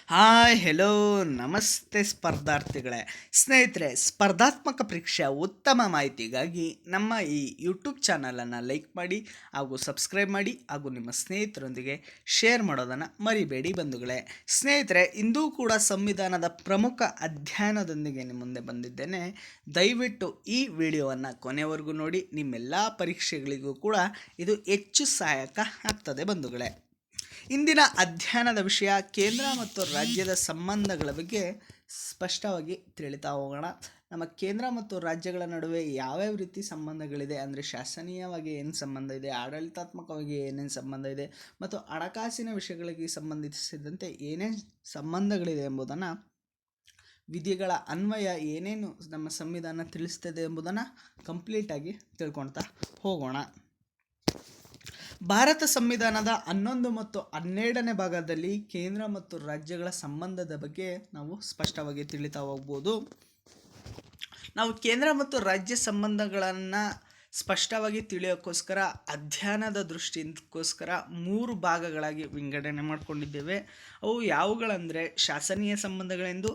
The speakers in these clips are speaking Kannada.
ಹಾಯ್ ಹೆಲೋ ನಮಸ್ತೆ ಸ್ಪರ್ಧಾರ್ಥಿಗಳೇ. ಸ್ನೇಹಿತರೆ, ಸ್ಪರ್ಧಾತ್ಮಕ ಪರೀಕ್ಷೆಯ ಉತ್ತಮ ಮಾಹಿತಿಗಾಗಿ ನಮ್ಮ ಈ ಯೂಟ್ಯೂಬ್ ಚಾನಲನ್ನು ಲೈಕ್ ಮಾಡಿ ಹಾಗೂ ಸಬ್ಸ್ಕ್ರೈಬ್ ಮಾಡಿ ಹಾಗೂ ನಿಮ್ಮ ಸ್ನೇಹಿತರೊಂದಿಗೆ ಶೇರ್ ಮಾಡೋದನ್ನು ಮರಿಬೇಡಿ ಬಂಧುಗಳೇ. ಸ್ನೇಹಿತರೆ, ಇಂದೂ ಕೂಡ ಸಂವಿಧಾನದ ಪ್ರಮುಖ ಅಧ್ಯಯನದೊಂದಿಗೆ ನಿಮ್ಮ ಮುಂದೆ ಬಂದಿದ್ದೇನೆ. ದಯವಿಟ್ಟು ಈ ವಿಡಿಯೋವನ್ನು ಕೊನೆವರೆಗೂ ನೋಡಿ. ನಿಮ್ಮೆಲ್ಲ ಪರೀಕ್ಷೆಗಳಿಗೂ ಕೂಡ ಇದು ಹೆಚ್ಚು ಸಹಾಯಕ ಆಗ್ತದೆ ಬಂಧುಗಳೇ. ಇಂದಿನ ಅಧ್ಯಯನದ ವಿಷಯ ಕೇಂದ್ರ ಮತ್ತು ರಾಜ್ಯದ ಸಂಬಂಧಗಳ ಬಗ್ಗೆ ಸ್ಪಷ್ಟವಾಗಿ ತಿಳಿತಾ ಹೋಗೋಣ. ನಮ್ಮ ಕೇಂದ್ರ ಮತ್ತು ರಾಜ್ಯಗಳ ನಡುವೆ ಯಾವ್ಯಾವ ರೀತಿ ಸಂಬಂಧಗಳಿದೆ, ಅಂದರೆ ಶಾಸನೀಯವಾಗಿ ಏನು ಸಂಬಂಧ ಇದೆ, ಆಡಳಿತಾತ್ಮಕವಾಗಿ ಏನೇನು ಸಂಬಂಧ ಇದೆ ಮತ್ತು ಹಣಕಾಸಿನ ವಿಷಯಗಳಿಗೆ ಸಂಬಂಧಿಸಿದಂತೆ ಏನೇನು ಸಂಬಂಧಗಳಿದೆ ಎಂಬುದನ್ನು, ವಿಧಿಗಳ ಅನ್ವಯ ಏನೇನು ನಮ್ಮ ಸಂವಿಧಾನ ತಿಳಿಸ್ತದೆ ಎಂಬುದನ್ನು ಕಂಪ್ಲೀಟಾಗಿ ತಿಳ್ಕೊಳ್ತಾ ಹೋಗೋಣ. ಭಾರತ ಸಂವಿಧಾನದ 11 ಮತ್ತು 12ನೇ ಭಾಗದಲ್ಲಿ ಕೇಂದ್ರ ಮತ್ತು ರಾಜ್ಯಗಳ ಸಂಬಂಧದ ಬಗ್ಗೆ ನಾವು ಸ್ಪಷ್ಟವಾಗಿ ತಿಳಿತಾ ಹೋಗ್ಬೋದು. ನಾವು ಕೇಂದ್ರ ಮತ್ತು ರಾಜ್ಯ ಸಂಬಂಧಗಳನ್ನು ಸ್ಪಷ್ಟವಾಗಿ ತಿಳಿಯೋಕ್ಕೋಸ್ಕರ ಅಧ್ಯಯನದ ದೃಷ್ಟಿಗೋಸ್ಕರ 3 ಭಾಗಗಳಾಗಿ ವಿಂಗಡಣೆ ಮಾಡಿಕೊಂಡಿದ್ದೇವೆ. ಅವು ಯಾವುಗಳಂದರೆ ಶಾಸನೀಯ ಸಂಬಂಧಗಳೆಂದು,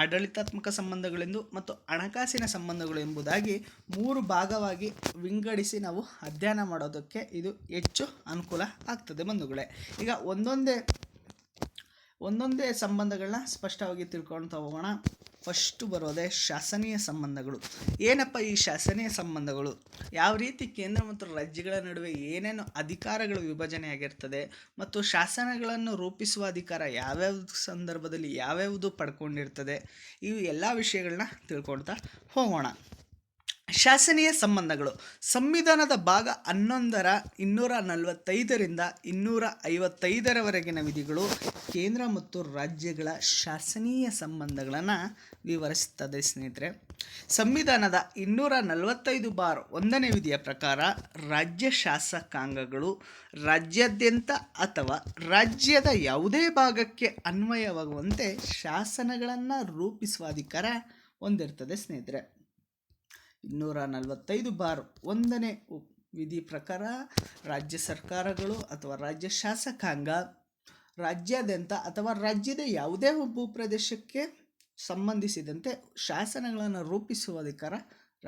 ಆಡಳಿತಾತ್ಮಕ ಸಂಬಂಧಗಳೆಂದು ಮತ್ತು ಹಣಕಾಸಿನ ಸಂಬಂಧಗಳು ಎಂಬುದಾಗಿ 3 ಭಾಗವಾಗಿ ವಿಂಗಡಿಸಿ ನಾವು ಅಧ್ಯಯನ ಮಾಡೋದಕ್ಕೆ ಇದು ಹೆಚ್ಚು ಅನುಕೂಲ ಆಗ್ತದೆ ಬಂಧುಗಳೇ. ಈಗ ಒಂದೊಂದೇ ಸಂಬಂಧಗಳನ್ನ ಸ್ಪಷ್ಟವಾಗಿ ತಿಳ್ಕೊಳ್ತಾ ಹೋಗೋಣ. ಫಸ್ಟು ಬರೋದೇ ಶಾಸನೀಯ ಸಂಬಂಧಗಳು. ಏನಪ್ಪ ಈ ಶಾಸನೀಯ ಸಂಬಂಧಗಳು? ಯಾವ ರೀತಿ ಕೇಂದ್ರ ಮತ್ತು ರಾಜ್ಯಗಳ ನಡುವೆ ಏನೇನು ಅಧಿಕಾರಗಳು ವಿಭಜನೆ ಆಗಿರ್ತದೆ ಮತ್ತು ಶಾಸನಗಳನ್ನು ರೂಪಿಸುವ ಅಧಿಕಾರ ಯಾವ್ಯಾವ ಸಂದರ್ಭದಲ್ಲಿ ಯಾವ್ಯಾವುದು ಪಡ್ಕೊಂಡಿರ್ತದೆ, ಇವು ಎಲ್ಲ ವಿಷಯಗಳನ್ನ ತಿಳ್ಕೊಳ್ತಾ ಹೋಗೋಣ. ಶಾಸನೀಯ ಸಂಬಂಧಗಳು ಸಂವಿಧಾನದ ಭಾಗ 11ರ 245ರಿಂದ 255ರವರೆಗಿನ ವಿಧಿಗಳು ಕೇಂದ್ರ ಮತ್ತು ರಾಜ್ಯಗಳ ಶಾಸನೀಯ ಸಂಬಂಧಗಳನ್ನು ವಿವರಿಸುತ್ತದೆ. ಸ್ನೇಹಿತರೆ, ಸಂವಿಧಾನದ 245(1) ವಿಧಿಯ ಪ್ರಕಾರ ರಾಜ್ಯ ಶಾಸಕಾಂಗಗಳು ರಾಜ್ಯಾದ್ಯಂತ ಅಥವಾ ರಾಜ್ಯದ ಯಾವುದೇ ಭಾಗಕ್ಕೆ ಅನ್ವಯವಾಗುವಂತೆ ಶಾಸನಗಳನ್ನು ರೂಪಿಸುವ ಅಧಿಕಾರ ಹೊಂದಿರ್ತದೆ. ಸ್ನೇಹಿತರೆ, 245(1) ವಿಧಿ ಪ್ರಕಾರ ರಾಜ್ಯ ಸರ್ಕಾರಗಳು ಅಥವಾ ರಾಜ್ಯ ಶಾಸಕಾಂಗ ರಾಜ್ಯಾದ್ಯಂತ ಅಥವಾ ರಾಜ್ಯದ ಯಾವುದೇ ಭೂಪ್ರದೇಶಕ್ಕೆ ಸಂಬಂಧಿಸಿದಂತೆ ಶಾಸನಗಳನ್ನು ರೂಪಿಸುವ ಅಧಿಕಾರ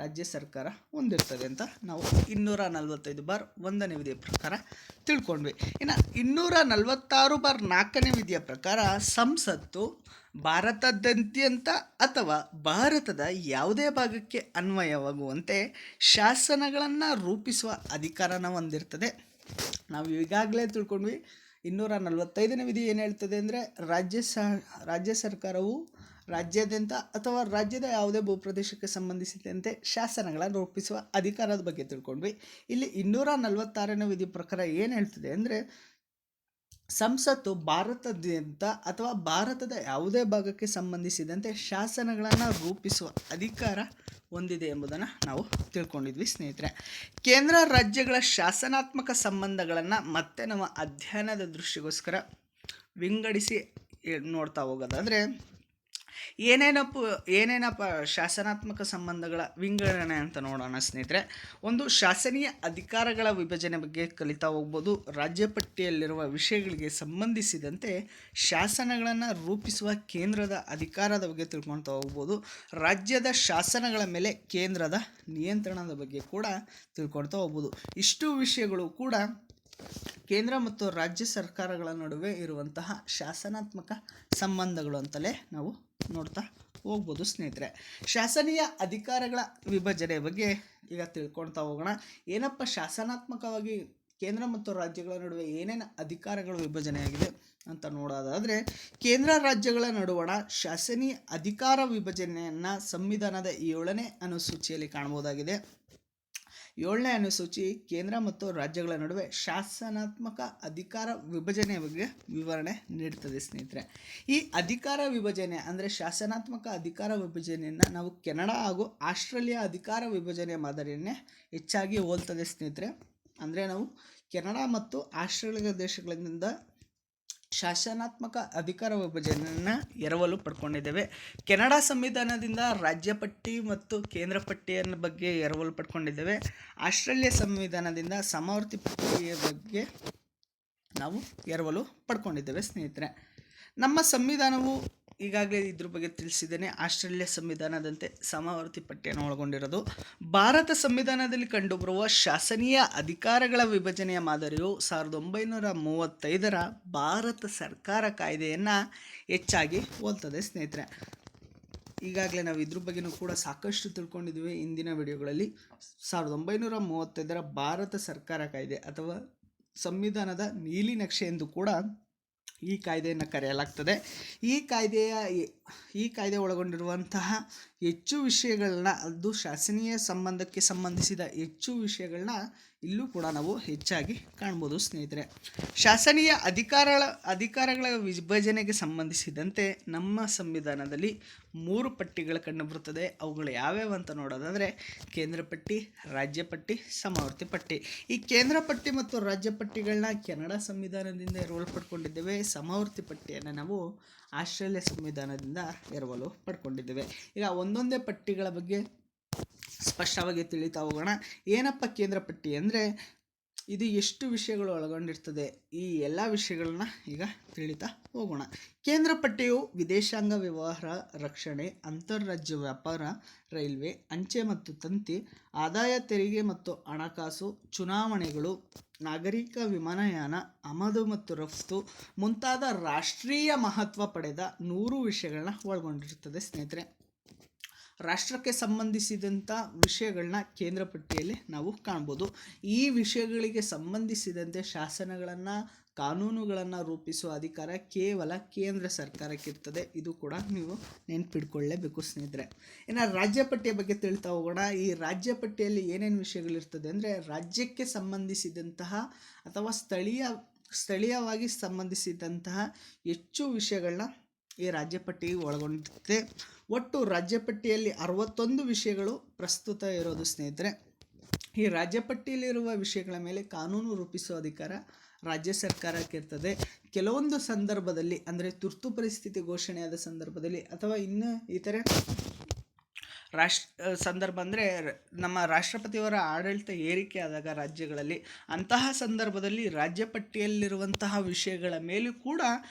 ರಾಜ್ಯ ಸರ್ಕಾರ ಹೊಂದಿರ್ತದೆ ಅಂತ ನಾವು 245(1) ವಿಧಿಯ ಪ್ರಕಾರ ತಿಳ್ಕೊಂಡ್ವಿ. ಇನ್ನು 246(4) ವಿಧಿಯ ಪ್ರಕಾರ ಸಂಸತ್ತು ಭಾರತದಾದ್ಯಂತ ಅಥವಾ ಭಾರತದ ಯಾವುದೇ ಭಾಗಕ್ಕೆ ಅನ್ವಯವಾಗುವಂತೆ ಶಾಸನಗಳನ್ನು ರೂಪಿಸುವ ಅಧಿಕಾರನ ಹೊಂದಿರ್ತದೆ. ನಾವು ಈಗಾಗಲೇ ತಿಳ್ಕೊಂಡ್ವಿ. 245ನೇ ವಿಧಿ ಏನು ಹೇಳ್ತದೆ ಅಂದರೆ ರಾಜ್ಯ ಸರ್ಕಾರವು ರಾಜ್ಯಾದ್ಯಂತ ಅಥವಾ ರಾಜ್ಯದ ಯಾವುದೇ ಭೂಪ್ರದೇಶಕ್ಕೆ ಸಂಬಂಧಿಸಿದಂತೆ ಶಾಸನಗಳನ್ನು ರೂಪಿಸುವ ಅಧಿಕಾರದ ಬಗ್ಗೆ ತಿಳ್ಕೊಂಡ್ವಿ. ಇಲ್ಲಿ 246ನೇ ವಿಧಿ ಪ್ರಕಾರ ಏನು ಹೇಳ್ತದೆ ಅಂದರೆ ಸಂಸತ್ತು ಭಾರತದಾದ್ಯಂತ ಅಥವಾ ಭಾರತದ ಯಾವುದೇ ಭಾಗಕ್ಕೆ ಸಂಬಂಧಿಸಿದಂತೆ ಶಾಸನಗಳನ್ನು ರೂಪಿಸುವ ಅಧಿಕಾರ ಹೊಂದಿದೆ ಎಂಬುದನ್ನು ನಾವು ತಿಳ್ಕೊಂಡಿದ್ವಿ. ಸ್ನೇಹಿತರೆ, ಕೇಂದ್ರ ರಾಜ್ಯಗಳ ಶಾಸನಾತ್ಮಕ ಸಂಬಂಧಗಳನ್ನು ಮತ್ತೆ ನಮ್ಮ ಅಧ್ಯಯನದ ದೃಷ್ಟಿಗೋಸ್ಕರ ವಿಂಗಡಿಸಿ ನೋಡ್ತಾ ಹೋಗೋದಾದರೆ ಏನೇನಪ್ಪ ಶಾಸನಾತ್ಮಕ ಸಂಬಂಧಗಳ ವಿಂಗಡಣೆ ಅಂತ ನೋಡೋಣ. ಸ್ನೇಹಿತರೆ, ಒಂದು ಶಾಸನೀಯ ಅಧಿಕಾರಗಳ ವಿಭಜನೆ ಬಗ್ಗೆ ಕಲಿತಾ ಹೋಗ್ಬೋದು. ರಾಜ್ಯ ಪಟ್ಟಿಯಲ್ಲಿರುವ ವಿಷಯಗಳಿಗೆ ಸಂಬಂಧಿಸಿದಂತೆ ಶಾಸನಗಳನ್ನು ರೂಪಿಸುವ ಕೇಂದ್ರದ ಅಧಿಕಾರದ ಬಗ್ಗೆ ತಿಳ್ಕೊಳ್ತಾ ಹೋಗ್ಬೋದು. ರಾಜ್ಯದ ಶಾಸನಗಳ ಮೇಲೆ ಕೇಂದ್ರದ ನಿಯಂತ್ರಣದ ಬಗ್ಗೆ ಕೂಡ ತಿಳ್ಕೊಳ್ತಾ ಹೋಗ್ಬೋದು. ಇಷ್ಟು ವಿಷಯಗಳು ಕೂಡ ಕೇಂದ್ರ ಮತ್ತು ರಾಜ್ಯ ಸರ್ಕಾರಗಳ ನಡುವೆ ಇರುವಂತಹ ಶಾಸನಾತ್ಮಕ ಸಂಬಂಧಗಳು ಅಂತಲೇ ನಾವು ನೋಡ್ತಾ ಹೋಗ್ಬೋದು. ಸ್ನೇಹಿತರೆ, ಶಾಸನೀಯ ಅಧಿಕಾರಗಳ ವಿಭಜನೆ ಬಗ್ಗೆ ಈಗ ತಿಳ್ಕೊಳ್ತಾ ಹೋಗೋಣ. ಏನಪ್ಪ ಶಾಸನಾತ್ಮಕವಾಗಿ ಕೇಂದ್ರ ಮತ್ತು ರಾಜ್ಯಗಳ ನಡುವೆ ಏನೇನು ಅಧಿಕಾರಗಳು ವಿಭಜನೆಯಾಗಿದೆ ಅಂತ ನೋಡೋದಾದರೆ, ಕೇಂದ್ರ ರಾಜ್ಯಗಳ ನಡುವಣ ಶಾಸನೀಯ ಅಧಿಕಾರ ವಿಭಜನೆಯನ್ನು ಸಂವಿಧಾನದ 7ನೇ ಅನುಸೂಚಿಯಲ್ಲಿ ಕಾಣಬಹುದಾಗಿದೆ. 7ನೇ ಅನುಸೂಚಿ ಕೇಂದ್ರ ಮತ್ತು ರಾಜ್ಯಗಳ ನಡುವೆ ಶಾಸನಾತ್ಮಕ ಅಧಿಕಾರ ವಿಭಜನೆಯ ಬಗ್ಗೆ ವಿವರಣೆ ನೀಡುತ್ತದೆ. ಸ್ನೇಹಿತರೆ, ಈ ಅಧಿಕಾರ ವಿಭಜನೆ ಅಂದರೆ ಶಾಸನಾತ್ಮಕ ಅಧಿಕಾರ ವಿಭಜನೆಯನ್ನು ನಾವು ಕೆನಡಾ ಹಾಗೂ ಆಸ್ಟ್ರೇಲಿಯಾ ಅಧಿಕಾರ ವಿಭಜನೆ ಮಾದರಿಯನ್ನೇ ಹೆಚ್ಚಾಗಿ ಹೋಲ್ತದೆ. ಸ್ನೇಹಿತರೆ, ಅಂದರೆ ನಾವು ಕೆನಡಾ ಮತ್ತು ಆಸ್ಟ್ರೇಲಿಯಾ ದೇಶಗಳಿಂದ ಶಾಸನಾತ್ಮಕ ಅಧಿಕಾರ ವಿಭಜನೆಯನ್ನು ಎರವಲು ಪಡ್ಕೊಂಡಿದ್ದೇವೆ. ಕೆನಡಾ ಸಂವಿಧಾನದಿಂದ ರಾಜ್ಯ ಪಟ್ಟಿ ಮತ್ತು ಕೇಂದ್ರ ಪಟ್ಟಿಯ ಬಗ್ಗೆ ಎರವಲು ಪಡ್ಕೊಂಡಿದ್ದೇವೆ. ಆಸ್ಟ್ರೇಲಿಯಾ ಸಂವಿಧಾನದಿಂದ ಸಮವರ್ತಿ ಪಟ್ಟಿಯ ಬಗ್ಗೆ ನಾವು ಎರವಲು ಪಡ್ಕೊಂಡಿದ್ದೇವೆ. ಸ್ನೇಹಿತರೆ, ನಮ್ಮ ಸಂವಿಧಾನವು ಈಗಾಗಲೇ ಇದ್ರ ಬಗ್ಗೆ ತಿಳಿಸಿದ್ದೇನೆ. ಆಸ್ಟ್ರೇಲಿಯಾ ಸಂವಿಧಾನದಂತೆ ಸಮವರ್ತಿ ಪಟ್ಟಿಯನ್ನು ಒಳಗೊಂಡಿರೋದು. ಭಾರತ ಸಂವಿಧಾನದಲ್ಲಿ ಕಂಡುಬರುವ ಶಾಸನೀಯ ಅಧಿಕಾರಗಳ ವಿಭಜನೆಯ ಮಾದರಿಯು 1935ರ ಭಾರತ ಸರ್ಕಾರ ಕಾಯ್ದೆಯನ್ನು ಹೆಚ್ಚಾಗಿ ಹೋಲ್ತದೆ ಸ್ನೇಹಿತರೆ. ಈಗಾಗಲೇ ನಾವು ಇದ್ರ ಬಗ್ಗೆನೂ ಕೂಡ ಸಾಕಷ್ಟು ತಿಳ್ಕೊಂಡಿದ್ದೀವಿ ಇಂದಿನ ವಿಡಿಯೋಗಳಲ್ಲಿ. 1935ರ ಭಾರತ ಸರ್ಕಾರ ಕಾಯ್ದೆ ಅಥವಾ ಸಂವಿಧಾನದ ನೀಲಿ ನಕ್ಷೆ ಎಂದು ಕೂಡ ಈ ಕಾಯ್ದೆಯನ್ನು ಕರೆಯಲಾಗ್ತದೆ. ಈ ಕಾಯ್ದೆ ಒಳಗೊಂಡಿರುವಂತಹ ಹೆಚ್ಚು ವಿಷಯಗಳನ್ನ, ಅದು ಶಾಸನೀಯ ಸಂಬಂಧಕ್ಕೆ ಸಂಬಂಧಿಸಿದ ಹೆಚ್ಚು ವಿಷಯಗಳನ್ನ ಇಲ್ಲೂ ಕೂಡ ನಾವು ಹೆಚ್ಚಾಗಿ ಕಾಣ್ಬೋದು ಸ್ನೇಹಿತರೆ. ಶಾಸನೀಯ ಅಧಿಕಾರಗಳ ವಿಭಜನೆಗೆ ಸಂಬಂಧಿಸಿದಂತೆ ನಮ್ಮ ಸಂವಿಧಾನದಲ್ಲಿ 3 ಪಟ್ಟಿಗಳು ಕಂಡುಬರುತ್ತದೆ. ಅವುಗಳು ಯಾವ್ಯಾವ ಅಂತ ನೋಡೋದಾದರೆ ಕೇಂದ್ರ ಪಟ್ಟಿ, ರಾಜ್ಯ ಪಟ್ಟಿ, ಸಮವರ್ತಿ ಪಟ್ಟಿ. ಈ ಕೇಂದ್ರ ಪಟ್ಟಿ ಮತ್ತು ರಾಜ್ಯ ಪಟ್ಟಿಗಳನ್ನ ಕೆನಡಾ ಸಂವಿಧಾನದಿಂದ ಎರವಲು ಪಡ್ಕೊಂಡಿದ್ದೇವೆ. ಸಮವರ್ತಿ ಪಟ್ಟಿಯನ್ನು ನಾವು ಆಸ್ಟ್ರೇಲಿಯಾ ಸಂವಿಧಾನದಿಂದ ಎರವಲು ಪಡ್ಕೊಂಡಿದ್ದೇವೆ. ಈಗ ಒಂದೊಂದೇ ಪಟ್ಟಿಗಳ ಬಗ್ಗೆ ಸ್ಪಷ್ಟವಾಗಿ ತಿಳಿತಾ ಹೋಗೋಣ. ಏನಪ್ಪ ಕೇಂದ್ರ ಪಟ್ಟಿ ಅಂದರೆ, ಇದು ಎಷ್ಟು ವಿಷಯಗಳು ಒಳಗೊಂಡಿರ್ತದೆ, ಈ ಎಲ್ಲ ವಿಷಯಗಳನ್ನ ಈಗ ತಿಳಿತಾ ಹೋಗೋಣ. ಕೇಂದ್ರ ಪಟ್ಟಿಯು ವಿದೇಶಾಂಗ ವ್ಯವಹಾರ, ರಕ್ಷಣೆ, ಅಂತಾರಾಜ್ಯ ವ್ಯಾಪಾರ, ರೈಲ್ವೆ, ಅಂಚೆ ಮತ್ತು ತಂತಿ, ಆದಾಯ ತೆರಿಗೆ ಮತ್ತು ಹಣಕಾಸು, ಚುನಾವಣೆಗಳು, ನಾಗರಿಕ ವಿಮಾನಯಾನ, ಆಮದು ಮತ್ತು ರಫ್ತು ಮುಂತಾದ ರಾಷ್ಟ್ರೀಯ ಮಹತ್ವ ಪಡೆದ 100 ವಿಷಯಗಳನ್ನ ಒಳಗೊಂಡಿರ್ತದೆ ಸ್ನೇಹಿತರೆ. ರಾಷ್ಟ್ರಕ್ಕೆ ಸಂಬಂಧಿಸಿದಂಥ ವಿಷಯಗಳನ್ನ ಕೇಂದ್ರ ಪಟ್ಟಿಯಲ್ಲಿ ನಾವು ಕಾಣ್ಬೋದು. ಈ ವಿಷಯಗಳಿಗೆ ಸಂಬಂಧಿಸಿದಂತೆ ಶಾಸನಗಳನ್ನು, ಕಾನೂನುಗಳನ್ನು ರೂಪಿಸುವ ಅಧಿಕಾರ ಕೇವಲ ಕೇಂದ್ರ ಸರ್ಕಾರಕ್ಕಿರ್ತದೆ. ಇದು ಕೂಡ ನೀವು ನೆನ್ಪಿಟ್ಕೊಳ್ಳೇಬೇಕು ಸ್ನೇಹಿತರೆ. ಇನ್ನು ರಾಜ್ಯ ಪಟ್ಟಿಯ ಬಗ್ಗೆ ತಿಳಿತಾ ಹೋಗೋಣ. ಈ ರಾಜ್ಯ ಪಟ್ಟಿಯಲ್ಲಿ ಏನೇನು ವಿಷಯಗಳಿರ್ತದೆ ಅಂದರೆ, ರಾಜ್ಯಕ್ಕೆ ಸಂಬಂಧಿಸಿದಂತಹ ಅಥವಾ ಸ್ಥಳೀಯವಾಗಿ ಸಂಬಂಧಿಸಿದಂತಹ ಹೆಚ್ಚು ವಿಷಯಗಳನ್ನ ಈ ರಾಜ್ಯ ಪಟ್ಟಿ ಒಳಗೊಂಡಿರುತ್ತೆ. ಒಟ್ಟು ರಾಜ್ಯ ಪಟ್ಟಿಯಲ್ಲಿ 61 ವಿಷಯಗಳು ಪ್ರಸ್ತುತ ಇರೋದು ಸ್ನೇಹಿತರೆ. ಈ ರಾಜ್ಯ ಪಟ್ಟಿಯಲ್ಲಿರುವ ವಿಷಯಗಳ ಮೇಲೆ ಕಾನೂನು ರೂಪಿಸುವ ಅಧಿಕಾರ ರಾಜ್ಯ ಸರ್ಕಾರಕ್ಕೆ ಇರ್ತದೆ. ಕೆಲವೊಂದು ಸಂದರ್ಭದಲ್ಲಿ ಅಂದರೆ ತುರ್ತು ಪರಿಸ್ಥಿತಿ ಘೋಷಣೆಯಾದ ಸಂದರ್ಭದಲ್ಲಿ ಅಥವಾ ಇನ್ನು ಇತರೆ ಸಂದರ್ಭ ಅಂದರೆ ನಮ್ಮ ರಾಷ್ಟ್ರಪತಿಯವರ ಆಡಳಿತ ಏರಿಕೆ ಆದಾಗ ರಾಜ್ಯಗಳಲ್ಲಿ, ಅಂತಹ ಸಂದರ್ಭದಲ್ಲಿ ರಾಜ್ಯ ಪಟ್ಟಿಯಲ್ಲಿರುವಂತಹ ವಿಷಯಗಳ ಮೇಲೂ ಕೂಡ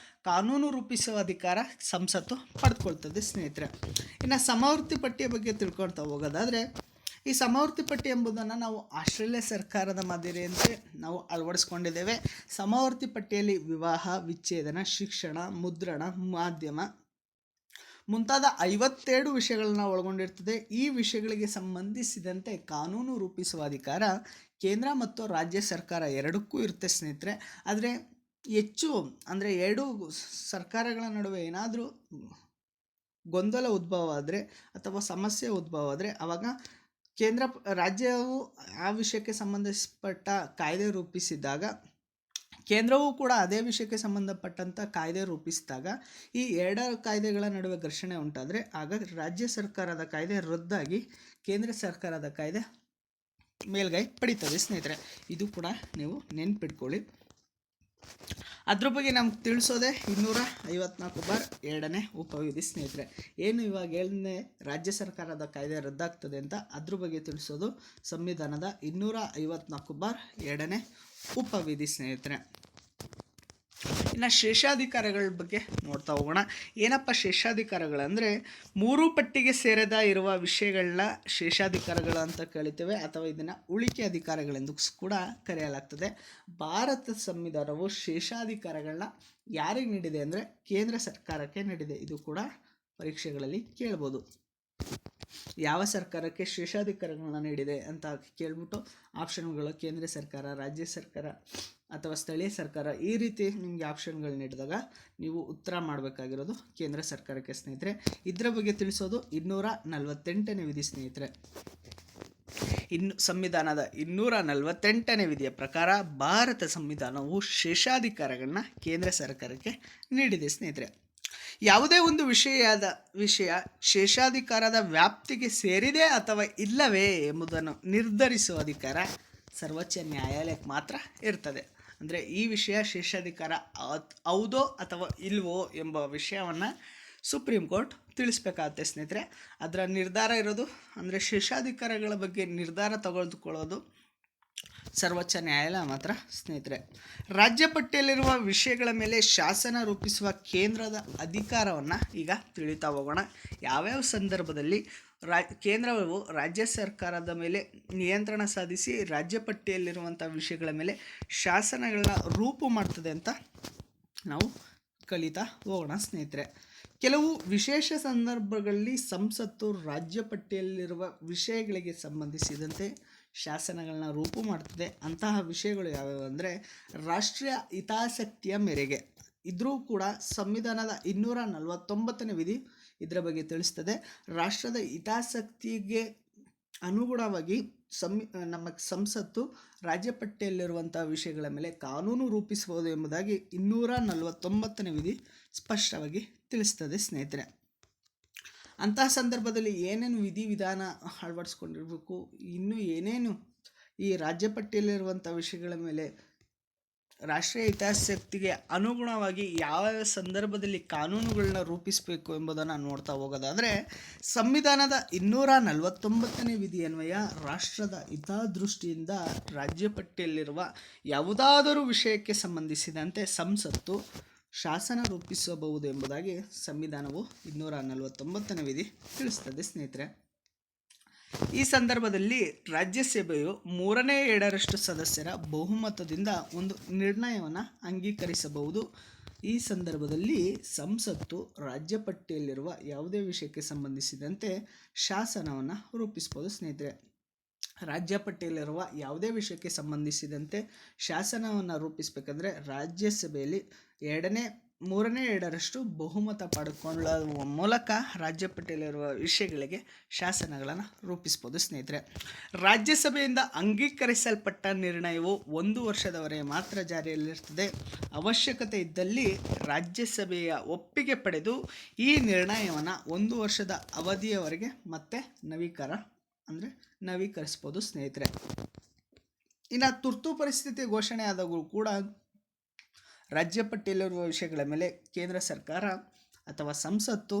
ಕಾನೂನು ರೂಪಿಸುವ ಅಧಿಕಾರ ಸಂಸತ್ತು ಪಡೆದುಕೊಳ್ತದೆ ಸ್ನೇಹಿತರೆ. ಇನ್ನು ಸಮವರ್ತಿ ಪಟ್ಟಿಯ ಬಗ್ಗೆ ತಿಳ್ಕೊಳ್ತಾ ಹೋಗೋದಾದರೆ, ಈ ಸಮವರ್ತಿ ಪಟ್ಟಿ ಎಂಬುದನ್ನು ನಾವು ಆಸ್ಟ್ರೇಲಿಯಾ ಸರ್ಕಾರದ ಮಾದರಿಯಂತೆ ನಾವು ಅಳವಡಿಸ್ಕೊಂಡಿದ್ದೇವೆ. ಸಮವರ್ತಿ ಪಟ್ಟಿಯಲ್ಲಿ ವಿವಾಹ, ವಿಚ್ಛೇದನ, ಶಿಕ್ಷಣ, ಮುದ್ರಣ, ಮಾಧ್ಯಮ ಮುಂತಾದ 57 ವಿಷಯಗಳನ್ನ ಒಳಗೊಂಡಿರ್ತದೆ. ಈ ವಿಷಯಗಳಿಗೆ ಸಂಬಂಧಿಸಿದಂತೆ ಕಾನೂನು ರೂಪಿಸುವ ಅಧಿಕಾರ ಕೇಂದ್ರ ಮತ್ತು ರಾಜ್ಯ ಸರ್ಕಾರ ಎರಡಕ್ಕೂ ಇರುತ್ತೆ ಸ್ನೇಹಿತರೆ. ಆದರೆ ಹೆಚ್ಚು ಅಂದರೆ 2 ಸರ್ಕಾರಗಳ ನಡುವೆ ಏನಾದರೂ ಗೊಂದಲ ಉದ್ಭವ ಆದರೆ ಅಥವಾ ಸಮಸ್ಯೆ ಉದ್ಭವ ಆದರೆ ಆವಾಗ ರಾಜ್ಯವು ಆ ವಿಷಯಕ್ಕೆ ಸಂಬಂಧಪಟ್ಟ ಕಾಯ್ದೆ ರೂಪಿಸಿದಾಗ, ಕೇಂದ್ರವೂ ಕೂಡ ಅದೇ ವಿಷಯಕ್ಕೆ ಸಂಬಂಧಪಟ್ಟಂಥ ಕಾಯ್ದೆ ರೂಪಿಸಿದಾಗ ಈ 2 ಕಾಯ್ದೆಗಳ ನಡುವೆ ಘರ್ಷಣೆ ಉಂಟಾದರೆ ಆಗ ರಾಜ್ಯ ಸರ್ಕಾರದ ಕಾಯ್ದೆ ರದ್ದಾಗಿ ಕೇಂದ್ರ ಸರ್ಕಾರದ ಕಾಯ್ದೆ ಮೇಲ್ಗೈ ಪಡೀತದೆ ಸ್ನೇಹಿತರೆ. ಇದು ಕೂಡ ನೀವು ನೆನ್ಪಿಟ್ಕೊಳ್ಳಿ. ಅದ್ರ ಬಗ್ಗೆ ನಮ್ಗೆ ತಿಳಿಸೋದೆ 254 2ನೇ ಉಪವಿಧಿ ಸ್ನೇಹಿತರೆ. ಏನು ಇವಾಗ ಹೇಳಿದ್ರೆ ರಾಜ್ಯ ಸರ್ಕಾರದ ಕಾಯ್ದೆ ರದ್ದಾಗ್ತದೆ ಅಂತ, ಅದ್ರ ಬಗ್ಗೆ ತಿಳಿಸೋದು ಸಂವಿಧಾನದ 254 2ನೇ ಉಪವಿಧಿ ಸ್ನೇಹಿತರೆ. ಇನ್ನು ಶೇಷಾಧಿಕಾರಗಳ ಬಗ್ಗೆ ನೋಡ್ತಾ ಹೋಗೋಣ. ಏನಪ್ಪ ಶೇಷಾಧಿಕಾರಗಳಂದರೆ, 3 ಪಟ್ಟಿಗೆ ಸೇರದ ಇರುವ ವಿಷಯಗಳನ್ನ ಶೇಷಾಧಿಕಾರಗಳು ಅಂತ ಕರಿತೇವೆ ಅಥವಾ ಇದನ್ನು ಉಳಿಕೆ ಅಧಿಕಾರಗಳೆಂದು ಕೂಡ ಕರೆಯಲಾಗ್ತದೆ. ಭಾರತ ಸಂವಿಧಾನವು ಶೇಷಾಧಿಕಾರಗಳನ್ನ ಯಾರಿಗೆ ನೀಡಿದೆ ಅಂದರೆ ಕೇಂದ್ರ ಸರ್ಕಾರಕ್ಕೆ ನೀಡಿದೆ. ಇದು ಕೂಡ ಪರೀಕ್ಷೆಗಳಲ್ಲಿ ಕೇಳ್ಬೋದು. ಯಾವ ಸರ್ಕಾರಕ್ಕೆ ಶೇಷಾಧಿಕಾರಗಳನ್ನ ನೀಡಿದೆ ಅಂತ ಕೇಳ್ಬಿಟ್ಟು ಆಪ್ಷನ್ಗಳು ಕೇಂದ್ರ ಸರ್ಕಾರ, ರಾಜ್ಯ ಸರ್ಕಾರ ಅಥವಾ ಸ್ಥಳೀಯ ಸರ್ಕಾರ, ಈ ರೀತಿ ನಿಮಗೆ ಆಪ್ಷನ್ಗಳು ನೀಡಿದಾಗ ನೀವು ಉತ್ತರ ಮಾಡಬೇಕಾಗಿರೋದು ಕೇಂದ್ರ ಸರ್ಕಾರಕ್ಕೆ ಸ್ನೇಹಿತರೆ. ಇದರ ಬಗ್ಗೆ ತಿಳಿಸೋದು 248ನೇ ವಿಧಿ ಸ್ನೇಹಿತರೆ. ಸಂವಿಧಾನದ 248ನೇ ವಿಧಿಯ ಪ್ರಕಾರ ಭಾರತ ಸಂವಿಧಾನವು ಶೇಷಾಧಿಕಾರಗಳನ್ನ ಕೇಂದ್ರ ಸರ್ಕಾರಕ್ಕೆ ನೀಡಿದೆ ಸ್ನೇಹಿತರೆ. ಯಾವುದೇ ಒಂದು ವಿಷಯ ಶೇಷಾಧಿಕಾರದ ವ್ಯಾಪ್ತಿಗೆ ಸೇರಿದೆ ಅಥವಾ ಇಲ್ಲವೇ ಎಂಬುದನ್ನು ನಿರ್ಧರಿಸುವ ಅಧಿಕಾರ ಸರ್ವೋಚ್ಚ ನ್ಯಾಯಾಲಯಕ್ಕೆ ಮಾತ್ರ ಇರ್ತದೆ. ಅಂದರೆ ಈ ವಿಷಯ ಶೇಷಾಧಿಕಾರ ಹೌದೋ ಅಥವಾ ಇಲ್ವೋ ಎಂಬ ವಿಷಯವನ್ನು ಸುಪ್ರೀಂ ಕೋರ್ಟ್ ತಿಳಿಸ್ಬೇಕಾಗತ್ತೆ ಸ್ನೇಹಿತರೆ. ಅದರ ನಿರ್ಧಾರ ಇರೋದು ಅಂದರೆ ಶೇಷಾಧಿಕಾರಗಳ ಬಗ್ಗೆ ನಿರ್ಧಾರ ತೆಗೆದುಕೊಳ್ಳೋದು ಸರ್ವೋಚ್ಚ ನ್ಯಾಯಾಲಯ ಮಾತ್ರ ಸ್ನೇಹಿತರೆ. ರಾಜ್ಯ ಪಟ್ಟಿಯಲ್ಲಿರುವ ವಿಷಯಗಳ ಮೇಲೆ ಶಾಸನ ರೂಪಿಸುವ ಕೇಂದ್ರದ ಅಧಿಕಾರವನ್ನು ಈಗ ತಿಳಿತಾ ಹೋಗೋಣ. ಯಾವ್ಯಾವ ಸಂದರ್ಭದಲ್ಲಿ ಕೇಂದ್ರವು ರಾಜ್ಯ ಸರ್ಕಾರದ ಮೇಲೆ ನಿಯಂತ್ರಣ ಸಾಧಿಸಿ ರಾಜ್ಯ ಪಟ್ಟಿಯಲ್ಲಿರುವಂಥ ವಿಷಯಗಳ ಮೇಲೆ ಶಾಸನಗಳನ್ನ ರೂಪು ಮಾಡ್ತದೆ ಅಂತ ನಾವು ಕಲಿತಾ ಹೋಗೋಣ ಸ್ನೇಹಿತರೆ. ಕೆಲವು ವಿಶೇಷ ಸಂದರ್ಭಗಳಲ್ಲಿ ಸಂಸತ್ತು ರಾಜ್ಯ ಪಟ್ಟಿಯಲ್ಲಿರುವ ವಿಷಯಗಳಿಗೆ ಸಂಬಂಧಿಸಿದಂತೆ ಶಾಸನಗಳನ್ನ ರೂಪು ಮಾಡ್ತದೆ. ಅಂತಹ ವಿಷಯಗಳು ಯಾವ್ಯಾವು ಅಂದರೆ, ರಾಷ್ಟ್ರೀಯ ಹಿತಾಸಕ್ತಿಯ ಮೇರೆಗೆ ಇದ್ರೂ ಕೂಡ ಸಂವಿಧಾನದ 249ನೇ ವಿಧಿ ಇದರ ಬಗ್ಗೆ ತಿಳಿಸ್ತದೆ. ರಾಷ್ಟ್ರದ ಹಿತಾಸಕ್ತಿಗೆ ಅನುಗುಣವಾಗಿ ನಮ್ಮ ಸಂಸತ್ತು ರಾಜ್ಯ ಪಟ್ಟಿಯಲ್ಲಿರುವಂಥ ವಿಷಯಗಳ ಮೇಲೆ ಕಾನೂನು ರೂಪಿಸಬಹುದು ಎಂಬುದಾಗಿ 249ನೇ ವಿಧಿ ಸ್ಪಷ್ಟವಾಗಿ ತಿಳಿಸ್ತದೆ ಸ್ನೇಹಿತರೆ. ಅಂತಹ ಸಂದರ್ಭದಲ್ಲಿ ಏನೇನು ವಿಧಿವಿಧಾನ ಅಳವಡಿಸ್ಕೊಂಡಿರಬೇಕು, ಇನ್ನೂ ಏನೇನು ಈ ರಾಜ್ಯ ಪಟ್ಟಿಯಲ್ಲಿರುವಂಥ ವಿಷಯಗಳ ಮೇಲೆ ರಾಷ್ಟ್ರೀಯ ಹಿತಾಸಕ್ತಿಗೆ ಅನುಗುಣವಾಗಿ ಯಾವ ಸಂದರ್ಭದಲ್ಲಿ ಕಾನೂನುಗಳನ್ನ ರೂಪಿಸಬೇಕು ಎಂಬುದನ್ನು ನೋಡ್ತಾ ಹೋಗೋದಾದರೆ, ಸಂವಿಧಾನದ 249ನೇ ವಿಧಿ ಅನ್ವಯ ರಾಷ್ಟ್ರದ ಹಿತದೃಷ್ಟಿಯಿಂದ ರಾಜ್ಯ ಪಟ್ಟಿಯಲ್ಲಿರುವ ಯಾವುದಾದರೂ ವಿಷಯಕ್ಕೆ ಸಂಬಂಧಿಸಿದಂತೆ ಸಂಸತ್ತು ಶಾಸನ ರೂಪಿಸಬಹುದು ಎಂಬುದಾಗಿ ಸಂವಿಧಾನವು 249ನೇ ವಿಧಿ ತಿಳಿಸ್ತದೆ ಸ್ನೇಹಿತರೆ. ಈ ಸಂದರ್ಭದಲ್ಲಿ ರಾಜ್ಯಸಭೆಯು 3/2 ಸದಸ್ಯರ ಬಹುಮತದಿಂದ ಒಂದು ನಿರ್ಣಯವನ್ನು ಅಂಗೀಕರಿಸಬಹುದು. ಈ ಸಂದರ್ಭದಲ್ಲಿ ಸಂಸತ್ತು ರಾಜ್ಯ ಪಟ್ಟಿಯಲ್ಲಿರುವ ಯಾವುದೇ ವಿಷಯಕ್ಕೆ ಸಂಬಂಧಿಸಿದಂತೆ ಶಾಸನವನ್ನು ರೂಪಿಸ್ಬೋದು ಸ್ನೇಹಿತರೆ. ರಾಜ್ಯ ಪಟ್ಟಿಯಲ್ಲಿರುವ ಯಾವುದೇ ವಿಷಯಕ್ಕೆ ಸಂಬಂಧಿಸಿದಂತೆ ಶಾಸನವನ್ನು ರೂಪಿಸಬೇಕಂದ್ರೆ ರಾಜ್ಯಸಭೆಯಲ್ಲಿ 3/2 ಬಹುಮತ ಪಡ್ಕೊಳ್ಳುವ ಮೂಲಕ ರಾಜ್ಯ ಪಟ್ಟಿಯಲ್ಲಿರುವ ವಿಷಯಗಳಿಗೆ ಶಾಸನಗಳನ್ನು ರೂಪಿಸ್ಬೋದು ಸ್ನೇಹಿತರೆ. ರಾಜ್ಯಸಭೆಯಿಂದ ಅಂಗೀಕರಿಸಲ್ಪಟ್ಟ ನಿರ್ಣಯವು 1 ವರ್ಷದವರೆಗೆ ಮಾತ್ರ ಜಾರಿಯಲ್ಲಿರ್ತದೆ. ಅವಶ್ಯಕತೆ ಇದ್ದಲ್ಲಿ ರಾಜ್ಯಸಭೆಯ ಒಪ್ಪಿಗೆ ಪಡೆದು ಈ ನಿರ್ಣಯವನ್ನು 1 ವರ್ಷದ ಅವಧಿಯವರೆಗೆ ಮತ್ತೆ ನವೀಕರಿಸ್ಬೋದು ಸ್ನೇಹಿತರೆ. ಇನ್ನು ತುರ್ತು ಪರಿಸ್ಥಿತಿ ಘೋಷಣೆ ಆದಾಗೂ ಕೂಡ ರಾಜ್ಯ ಪಟ್ಟಿಯಲ್ಲಿರುವ ವಿಷಯಗಳ ಮೇಲೆ ಕೇಂದ್ರ ಸರ್ಕಾರ ಅಥವಾ ಸಂಸತ್ತು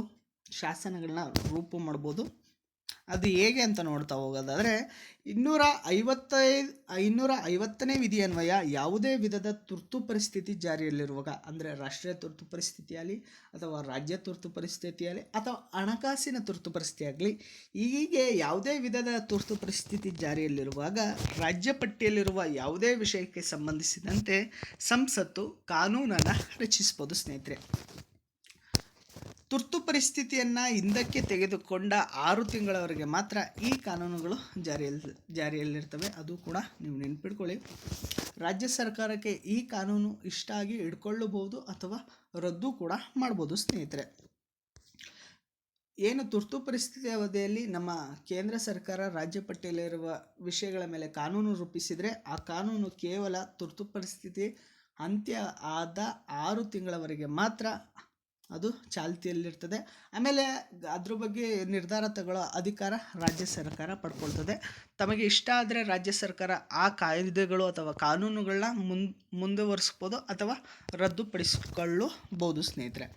ಶಾಸನಗಳನ್ನ ರೂಪು ಮಾಡ್ಬೋದು. ಅದು ಹೇಗೆ ಅಂತ ನೋಡ್ತಾ ಹೋಗೋದಾದರೆ, 250ನೇ ವಿಧಿ ಅನ್ವಯ ಯಾವುದೇ ವಿಧದ ತುರ್ತು ಪರಿಸ್ಥಿತಿ ಜಾರಿಯಲ್ಲಿರುವಾಗ, ಅಂದರೆ ರಾಷ್ಟ್ರೀಯ ತುರ್ತು ಪರಿಸ್ಥಿತಿಯಾಗಲಿ ಅಥವಾ ರಾಜ್ಯ ತುರ್ತು ಪರಿಸ್ಥಿತಿಯಾಗಲಿ ಅಥವಾ ಹಣಕಾಸಿನ ತುರ್ತು ಪರಿಸ್ಥಿತಿ ಆಗಲಿ, ಹೀಗೆ ಯಾವುದೇ ವಿಧದ ತುರ್ತು ಪರಿಸ್ಥಿತಿ ಜಾರಿಯಲ್ಲಿರುವಾಗ ರಾಜ್ಯ ಪಟ್ಟಿಯಲ್ಲಿರುವ ಯಾವುದೇ ವಿಷಯಕ್ಕೆ ಸಂಬಂಧಿಸಿದಂತೆ ಸಂಸತ್ತು ಕಾನೂನನ್ನು ರಚಿಸ್ಬೋದು ಸ್ನೇಹಿತರೆ. ತುರ್ತು ಪರಿಸ್ಥಿತಿಯನ್ನು ಹಿಂದಕ್ಕೆ ತೆಗೆದುಕೊಂಡ 6 ತಿಂಗಳವರೆಗೆ ಮಾತ್ರ ಈ ಕಾನೂನುಗಳು ಜಾರಿಯಲ್ಲಿರ್ತವೆ. ಅದು ಕೂಡ ನೀವು ನೆನ್ಪಿಟ್ಕೊಳ್ಳಿ. ರಾಜ್ಯ ಸರ್ಕಾರಕ್ಕೆ ಈ ಕಾನೂನು ಇಷ್ಟ ಆಗಿ ಹಿಡ್ಕೊಳ್ಳಬಹುದು ಅಥವಾ ರದ್ದು ಕೂಡ ಮಾಡ್ಬೋದು ಸ್ನೇಹಿತರೆ. ಏನು ತುರ್ತು ಪರಿಸ್ಥಿತಿ ಅವಧಿಯಲ್ಲಿ ನಮ್ಮ ಕೇಂದ್ರ ಸರ್ಕಾರ ರಾಜ್ಯ ಪಟ್ಟಿಯಲ್ಲಿರುವ ವಿಷಯಗಳ ಮೇಲೆ ಕಾನೂನು ರೂಪಿಸಿದರೆ ಆ ಕಾನೂನು ಕೇವಲ ತುರ್ತು ಪರಿಸ್ಥಿತಿ ಅಂತ್ಯ ಆದ 6 ತಿಂಗಳವರೆಗೆ ಮಾತ್ರ ಅದು ಚಾಲ್ತಿಯಲ್ಲಿರ್ತದೆ. ಆಮೇಲೆ ಅದ್ರ ಬಗ್ಗೆ ನಿರ್ಧಾರ ತಗೊಳ್ಳೋ ಅಧಿಕಾರ ರಾಜ್ಯ ಸರ್ಕಾರ ಪಡ್ಕೊಳ್ತದೆ. ತಮಗೆ ಇಷ್ಟ ಆದರೆ ರಾಜ್ಯ ಸರ್ಕಾರ ಆ ಕಾಯ್ದೆಗಳು ಅಥವಾ ಕಾನೂನುಗಳನ್ನ ಮುಂದುವರಿಸ್ಬೋದು ಅಥವಾ ರದ್ದುಪಡಿಸಿಕೊಳ್ಳಬಹುದು ಸ್ನೇಹಿತರೆ.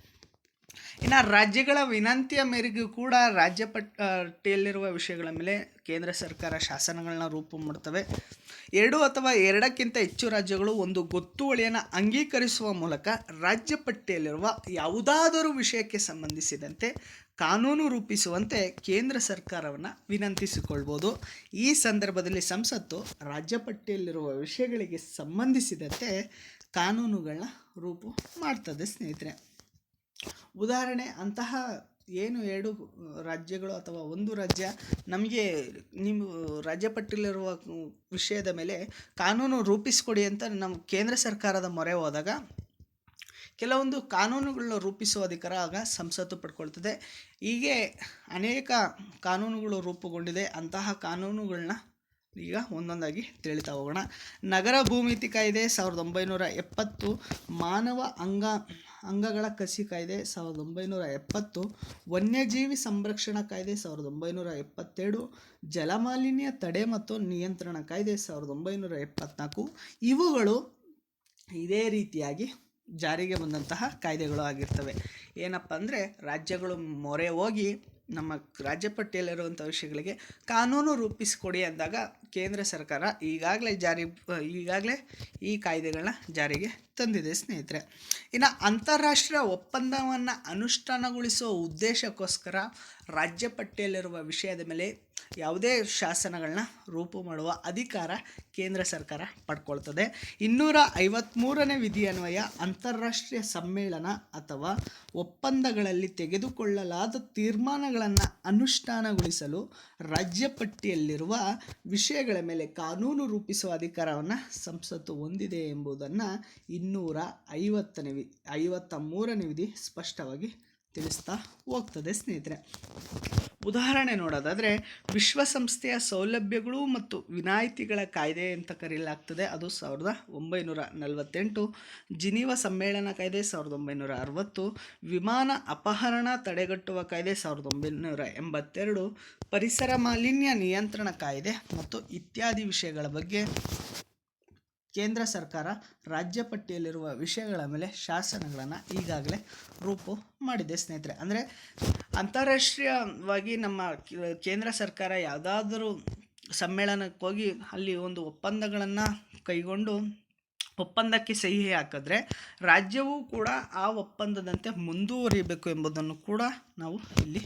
ಇನ್ನು ರಾಜ್ಯಗಳ ವಿನಂತಿಯ ಮೇರೆಗೂ ಕೂಡ ರಾಜ್ಯ ಪಟ್ಟಿಯಲ್ಲಿರುವ ವಿಷಯಗಳ ಮೇಲೆ ಕೇಂದ್ರ ಸರ್ಕಾರ ಶಾಸನಗಳನ್ನ ರೂಪು ಮಾಡ್ತವೆ. 2 ಅಥವಾ 2ಕ್ಕಿಂತ ಹೆಚ್ಚು ರಾಜ್ಯಗಳು ಒಂದು ಗೊತ್ತುವಳಿಯನ್ನು ಅಂಗೀಕರಿಸುವ ಮೂಲಕ ರಾಜ್ಯ ಪಟ್ಟಿಯಲ್ಲಿರುವ ಯಾವುದಾದರೂ ವಿಷಯಕ್ಕೆ ಸಂಬಂಧಿಸಿದಂತೆ ಕಾನೂನು ರೂಪಿಸುವಂತೆ ಕೇಂದ್ರ ಸರ್ಕಾರವನ್ನು ವಿನಂತಿಸಿಕೊಳ್ಬೋದು. ಈ ಸಂದರ್ಭದಲ್ಲಿ ಸಂಸತ್ತು ರಾಜ್ಯ ಪಟ್ಟಿಯಲ್ಲಿರುವ ವಿಷಯಗಳಿಗೆ ಸಂಬಂಧಿಸಿದಂತೆ ಕಾನೂನುಗಳನ್ನ ರೂಪು ಮಾಡ್ತದೆ ಸ್ನೇಹಿತರೆ. ಉದಾಹರಣೆ, ಅಂತಹ ಏನು 2 ರಾಜ್ಯಗಳು ಅಥವಾ ಒಂದು ರಾಜ್ಯ ನಮಗೆ ನೀವು ರಾಜ್ಯ ಪಟ್ಟಿಯಲ್ಲಿರುವ ವಿಷಯದ ಮೇಲೆ ಕಾನೂನು ರೂಪಿಸಿಕೊಡಿ ಅಂತ ನಮ್ಮ ಕೇಂದ್ರ ಸರ್ಕಾರದ ಮೊರೆ ಹೋದಾಗ ಕೆಲವೊಂದು ಕಾನೂನುಗಳನ್ನ ರೂಪಿಸುವ ಅಧಿಕಾರ ಆಗ ಸಂಸತ್ತು ಪಡ್ಕೊಳ್ತದೆ. ಹೀಗೆ ಅನೇಕ ಕಾನೂನುಗಳು ರೂಪುಗೊಂಡಿದೆ. ಅಂತಹ ಕಾನೂನುಗಳನ್ನ ಈಗ ಒಂದೊಂದಾಗಿ ತಿಳಿತಾ ಹೋಗೋಣ. ನಗರ ಭೂಮಿತಿ ಕಾಯ್ದೆ 1970, ಮಾನವ ಅಂಗಗಳ ಕಸಿ ಕಾಯ್ದೆ 1970, ವನ್ಯಜೀವಿ ಸಂರಕ್ಷಣಾ ಕಾಯ್ದೆ 1972, ಜಲಮಾಲಿನ್ಯ ತಡೆ ಮತ್ತು ನಿಯಂತ್ರಣ ಕಾಯ್ದೆ 1974. ಇವುಗಳು ಇದೇ ರೀತಿಯಾಗಿ ಜಾರಿಗೆ ಬಂದಂತಹ ಕಾಯ್ದೆಗಳು ಆಗಿರ್ತವೆ. ಏನಪ್ಪ ಅಂದರೆ ರಾಜ್ಯಗಳು ಮೊರೆ ಹೋಗಿ ನಮ್ಮ ರಾಜ್ಯ ಪಟ್ಟಿಯಲ್ಲಿರುವಂಥ ವಿಷಯಗಳಿಗೆ ಕಾನೂನು ರೂಪಿಸಿಕೊಡಿ ಅಂದಾಗ ಕೇಂದ್ರ ಸರ್ಕಾರ ಈಗಾಗಲೇ ಈ ಕಾಯ್ದೆಗಳನ್ನ ಜಾರಿಗೆ ತಂದಿದೆ ಸ್ನೇಹಿತರೆ. ಇನ್ನು ಅಂತಾರಾಷ್ಟ್ರೀಯ ಒಪ್ಪಂದವನ್ನು ಅನುಷ್ಠಾನಗೊಳಿಸುವ ಉದ್ದೇಶಕ್ಕೋಸ್ಕರ ರಾಜ್ಯ ಪಟ್ಟಿಯಲ್ಲಿರುವ ವಿಷಯದ ಮೇಲೆ ಯಾವುದೇ ಶಾಸನಗಳನ್ನ ರೂಪು ಮಾಡುವ ಅಧಿಕಾರ ಕೇಂದ್ರ ಸರ್ಕಾರ ಪಡ್ಕೊಳ್ತದೆ. 253ನೇ ವಿಧಿ ಅನ್ವಯ ಅಂತಾರಾಷ್ಟ್ರೀಯ ಸಮ್ಮೇಳನ ಅಥವಾ ಒಪ್ಪಂದಗಳಲ್ಲಿ ತೆಗೆದುಕೊಳ್ಳಲಾದ ತೀರ್ಮಾನಗಳನ್ನು ಅನುಷ್ಠಾನಗೊಳಿಸಲು ರಾಜ್ಯ ಪಟ್ಟಿಯಲ್ಲಿರುವ ವಿಷಯಗಳ ಮೇಲೆ ಕಾನೂನು ರೂಪಿಸುವ ಅಧಿಕಾರವನ್ನು ಸಂಸತ್ತು ಹೊಂದಿದೆ ಎಂಬುದನ್ನು 253ನೇ ವಿಧಿ ಸ್ಪಷ್ಟವಾಗಿ ತಿಳಿಸ್ತಾ ಹೋಗ್ತದೆ ಸ್ನೇಹಿತರೆ. ಉದಾಹರಣೆ ನೋಡೋದಾದರೆ ವಿಶ್ವಸಂಸ್ಥೆಯ ಸೌಲಭ್ಯಗಳು ಮತ್ತು ವಿನಾಯಿತಿಗಳ ಕಾಯ್ದೆ ಅಂತ ಕರೆಯಲಾಗ್ತದೆ, ಅದು 1948. ಜಿನೀವಾ ಸಮ್ಮೇಳನ ಕಾಯ್ದೆ 1960. ವಿಮಾನ ಅಪಹರಣ ತಡೆಗಟ್ಟುವ ಕಾಯ್ದೆ 1982. ಪರಿಸರ ಮಾಲಿನ್ಯ ನಿಯಂತ್ರಣ ಕಾಯ್ದೆ ಮತ್ತು ಇತ್ಯಾದಿ ವಿಷಯಗಳ ಬಗ್ಗೆ ಕೇಂದ್ರ ಸರ್ಕಾರ ರಾಜ್ಯ ಪಟ್ಟಿಯಲ್ಲಿರುವ ವಿಷಯಗಳ ಮೇಲೆ ಶಾಸನಗಳನ್ನು ಈಗಾಗಲೇ ರೂಪು ಮಾಡಿದೆ ಸ್ನೇಹಿತರೆ. ಅಂದರೆ ಅಂತಾರಾಷ್ಟ್ರೀಯವಾಗಿ ನಮ್ಮ ಕೇಂದ್ರ ಸರ್ಕಾರ ಯಾವುದಾದರೂ ಸಮ್ಮೇಳನಕ್ಕೆ ಹೋಗಿ ಅಲ್ಲಿ ಒಂದು ಒಪ್ಪಂದಗಳನ್ನು ಕೈಗೊಂಡು ಒಪ್ಪಂದಕ್ಕೆ ಸಹಿ ಹಾಕಿದ್ರೆ ರಾಜ್ಯವೂ ಕೂಡ ಆ ಒಪ್ಪಂದದಂತೆ ಮುಂದುವರಿಯಬೇಕು ಎಂಬುದನ್ನು ಕೂಡ ನಾವು ಇಲ್ಲಿ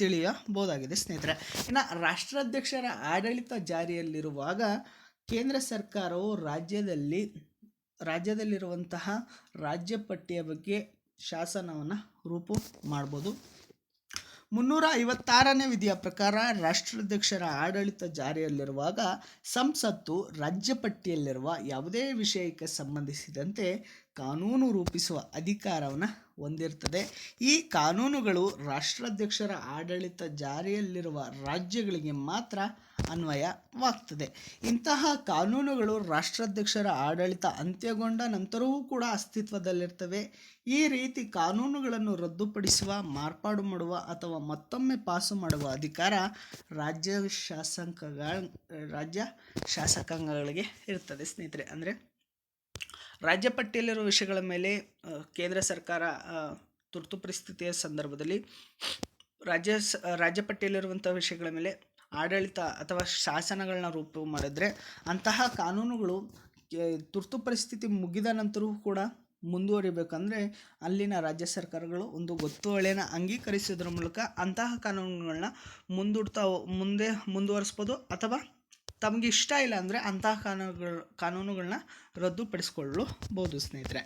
ತಿಳಿಯಬಹುದಾಗಿದೆ ಸ್ನೇಹಿತರೆ. ಇನ್ನು ರಾಷ್ಟ್ರಾಧ್ಯಕ್ಷರ ಆಡಳಿತ ಜಾರಿಯಲ್ಲಿರುವಾಗ ಕೇಂದ್ರ ಸರ್ಕಾರವು ರಾಜ್ಯದಲ್ಲಿರುವಂತಹ ರಾಜ್ಯ ಪಟ್ಟಿಯ ಬಗ್ಗೆ ಶಾಸನವನ್ನು ರೂಪು ಮಾಡ್ಬೋದು. 356ನೇ ವಿಧಿಯ ಪ್ರಕಾರ ರಾಷ್ಟ್ರಾಧ್ಯಕ್ಷರ ಆಡಳಿತ ಜಾರಿಯಲ್ಲಿರುವಾಗ ಸಂಸತ್ತು ರಾಜ್ಯ ಪಟ್ಟಿಯಲ್ಲಿರುವ ಯಾವುದೇ ವಿಷಯಕ್ಕೆ ಸಂಬಂಧಿಸಿದಂತೆ ಕಾನೂನು ರೂಪಿಸುವ ಅಧಿಕಾರವನ್ನು ಹೊಂದಿರ್ತದೆ. ಈ ಕಾನೂನುಗಳು ರಾಷ್ಟ್ರಾಧ್ಯಕ್ಷರ ಆಡಳಿತ ಜಾರಿಯಲ್ಲಿರುವ ರಾಜ್ಯಗಳಿಗೆ ಮಾತ್ರ ಅನ್ವಯವಾಗ್ತದೆ. ಇಂತಹ ಕಾನೂನುಗಳು ರಾಷ್ಟ್ರಾಧ್ಯಕ್ಷರ ಆಡಳಿತ ಅಂತ್ಯಗೊಂಡ ನಂತರವೂ ಕೂಡ ಅಸ್ತಿತ್ವದಲ್ಲಿರ್ತವೆ. ಈ ರೀತಿ ಕಾನೂನುಗಳನ್ನು ರದ್ದುಪಡಿಸುವ, ಮಾರ್ಪಾಡು ಮಾಡುವ ಅಥವಾ ಮತ್ತೊಮ್ಮೆ ಪಾಸು ಮಾಡುವ ಅಧಿಕಾರ ರಾಜ್ಯ ಶಾಸಕಾಂಗಗಳಿಗೆ ಇರ್ತದೆ ಸ್ನೇಹಿತರೆ. ಅಂದರೆ ರಾಜ್ಯ ಪಟ್ಟಿಯಲ್ಲಿರುವ ವಿಷಯಗಳ ಮೇಲೆ ಕೇಂದ್ರ ಸರ್ಕಾರ ತುರ್ತು ಪರಿಸ್ಥಿತಿಯ ಸಂದರ್ಭದಲ್ಲಿ ರಾಜ್ಯ ಪಟ್ಟಿಯಲ್ಲಿರುವಂಥ ವಿಷಯಗಳ ಮೇಲೆ ಆಡಳಿತ ಅಥವಾ ಶಾಸನಗಳನ್ನ ರೂಪು ಮಾಡಿದ್ರೆ ಅಂತಹ ಕಾನೂನುಗಳು ತುರ್ತು ಪರಿಸ್ಥಿತಿ ಮುಗಿದ ನಂತರವೂ ಕೂಡ ಮುಂದುವರಿಬೇಕಂದ್ರೆ ಅಲ್ಲಿನ ರಾಜ್ಯ ಸರ್ಕಾರಗಳು ಒಂದು ಗೊತ್ತುವಳಿಯನ್ನು ಅಂಗೀಕರಿಸೋದ್ರ ಮೂಲಕ ಅಂತಹ ಕಾನೂನುಗಳನ್ನ ಮುಂದುವರಿಸ್ಬೋದು ಅಥವಾ ತಮಗೆ ಇಷ್ಟ ಇಲ್ಲ ಅಂದರೆ ಅಂತಹ ಕಾನೂನುಗಳನ್ನ ರದ್ದುಪಡಿಸಿಕೊಳ್ಳಬಹುದು ಸ್ನೇಹಿತರೆ.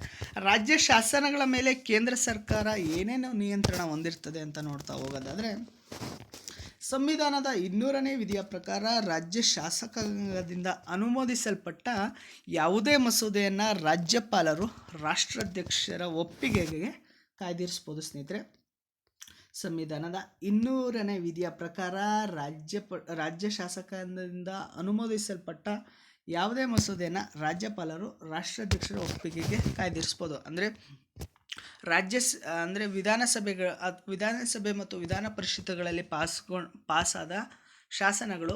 ರಾಜ್ಯ ಶಾಸನಗಳ ಮೇಲೆ ಕೇಂದ್ರ ಸರ್ಕಾರ ಏನೇನು ನಿಯಂತ್ರಣ ಹೊಂದಿರ್ತದೆ ಅಂತ ನೋಡ್ತಾ ಹೋಗೋದಾದರೆ ಸಂವಿಧಾನದ 200ನೇ ವಿಧಿಯ ಪ್ರಕಾರ ರಾಜ್ಯ ಶಾಸಕಾಂಗದಿಂದ ಅನುಮೋದಿಸಲ್ಪಟ್ಟ ಯಾವುದೇ ಮಸೂದೆಯನ್ನು ರಾಜ್ಯಪಾಲರು ರಾಷ್ಟ್ರಾಧ್ಯಕ್ಷರ ಒಪ್ಪಿಗೆಗೆ ಕಾಯ್ದಿರಿಸ್ಬೋದು ಸ್ನೇಹಿತರೆ. ಸಂವಿಧಾನದ 200ನೇ ವಿಧಿಯ ಪ್ರಕಾರ ರಾಜ್ಯ ಶಾಸಕಾಂಗದಿಂದ ಅನುಮೋದಿಸಲ್ಪಟ್ಟ ಯಾವುದೇ ಮಸೂದೆಯನ್ನು ರಾಜ್ಯಪಾಲರು ರಾಷ್ಟ್ರಾಧ್ಯಕ್ಷರ ಒಪ್ಪಿಗೆಗೆ ಕಾಯ್ದಿರಿಸ್ಬೋದು. ಅಂದರೆ ವಿಧಾನಸಭೆ ಮತ್ತು ವಿಧಾನ ಪರಿಷತ್ತುಗಳಲ್ಲಿ ಪಾಸಾದ ಶಾಸನಗಳು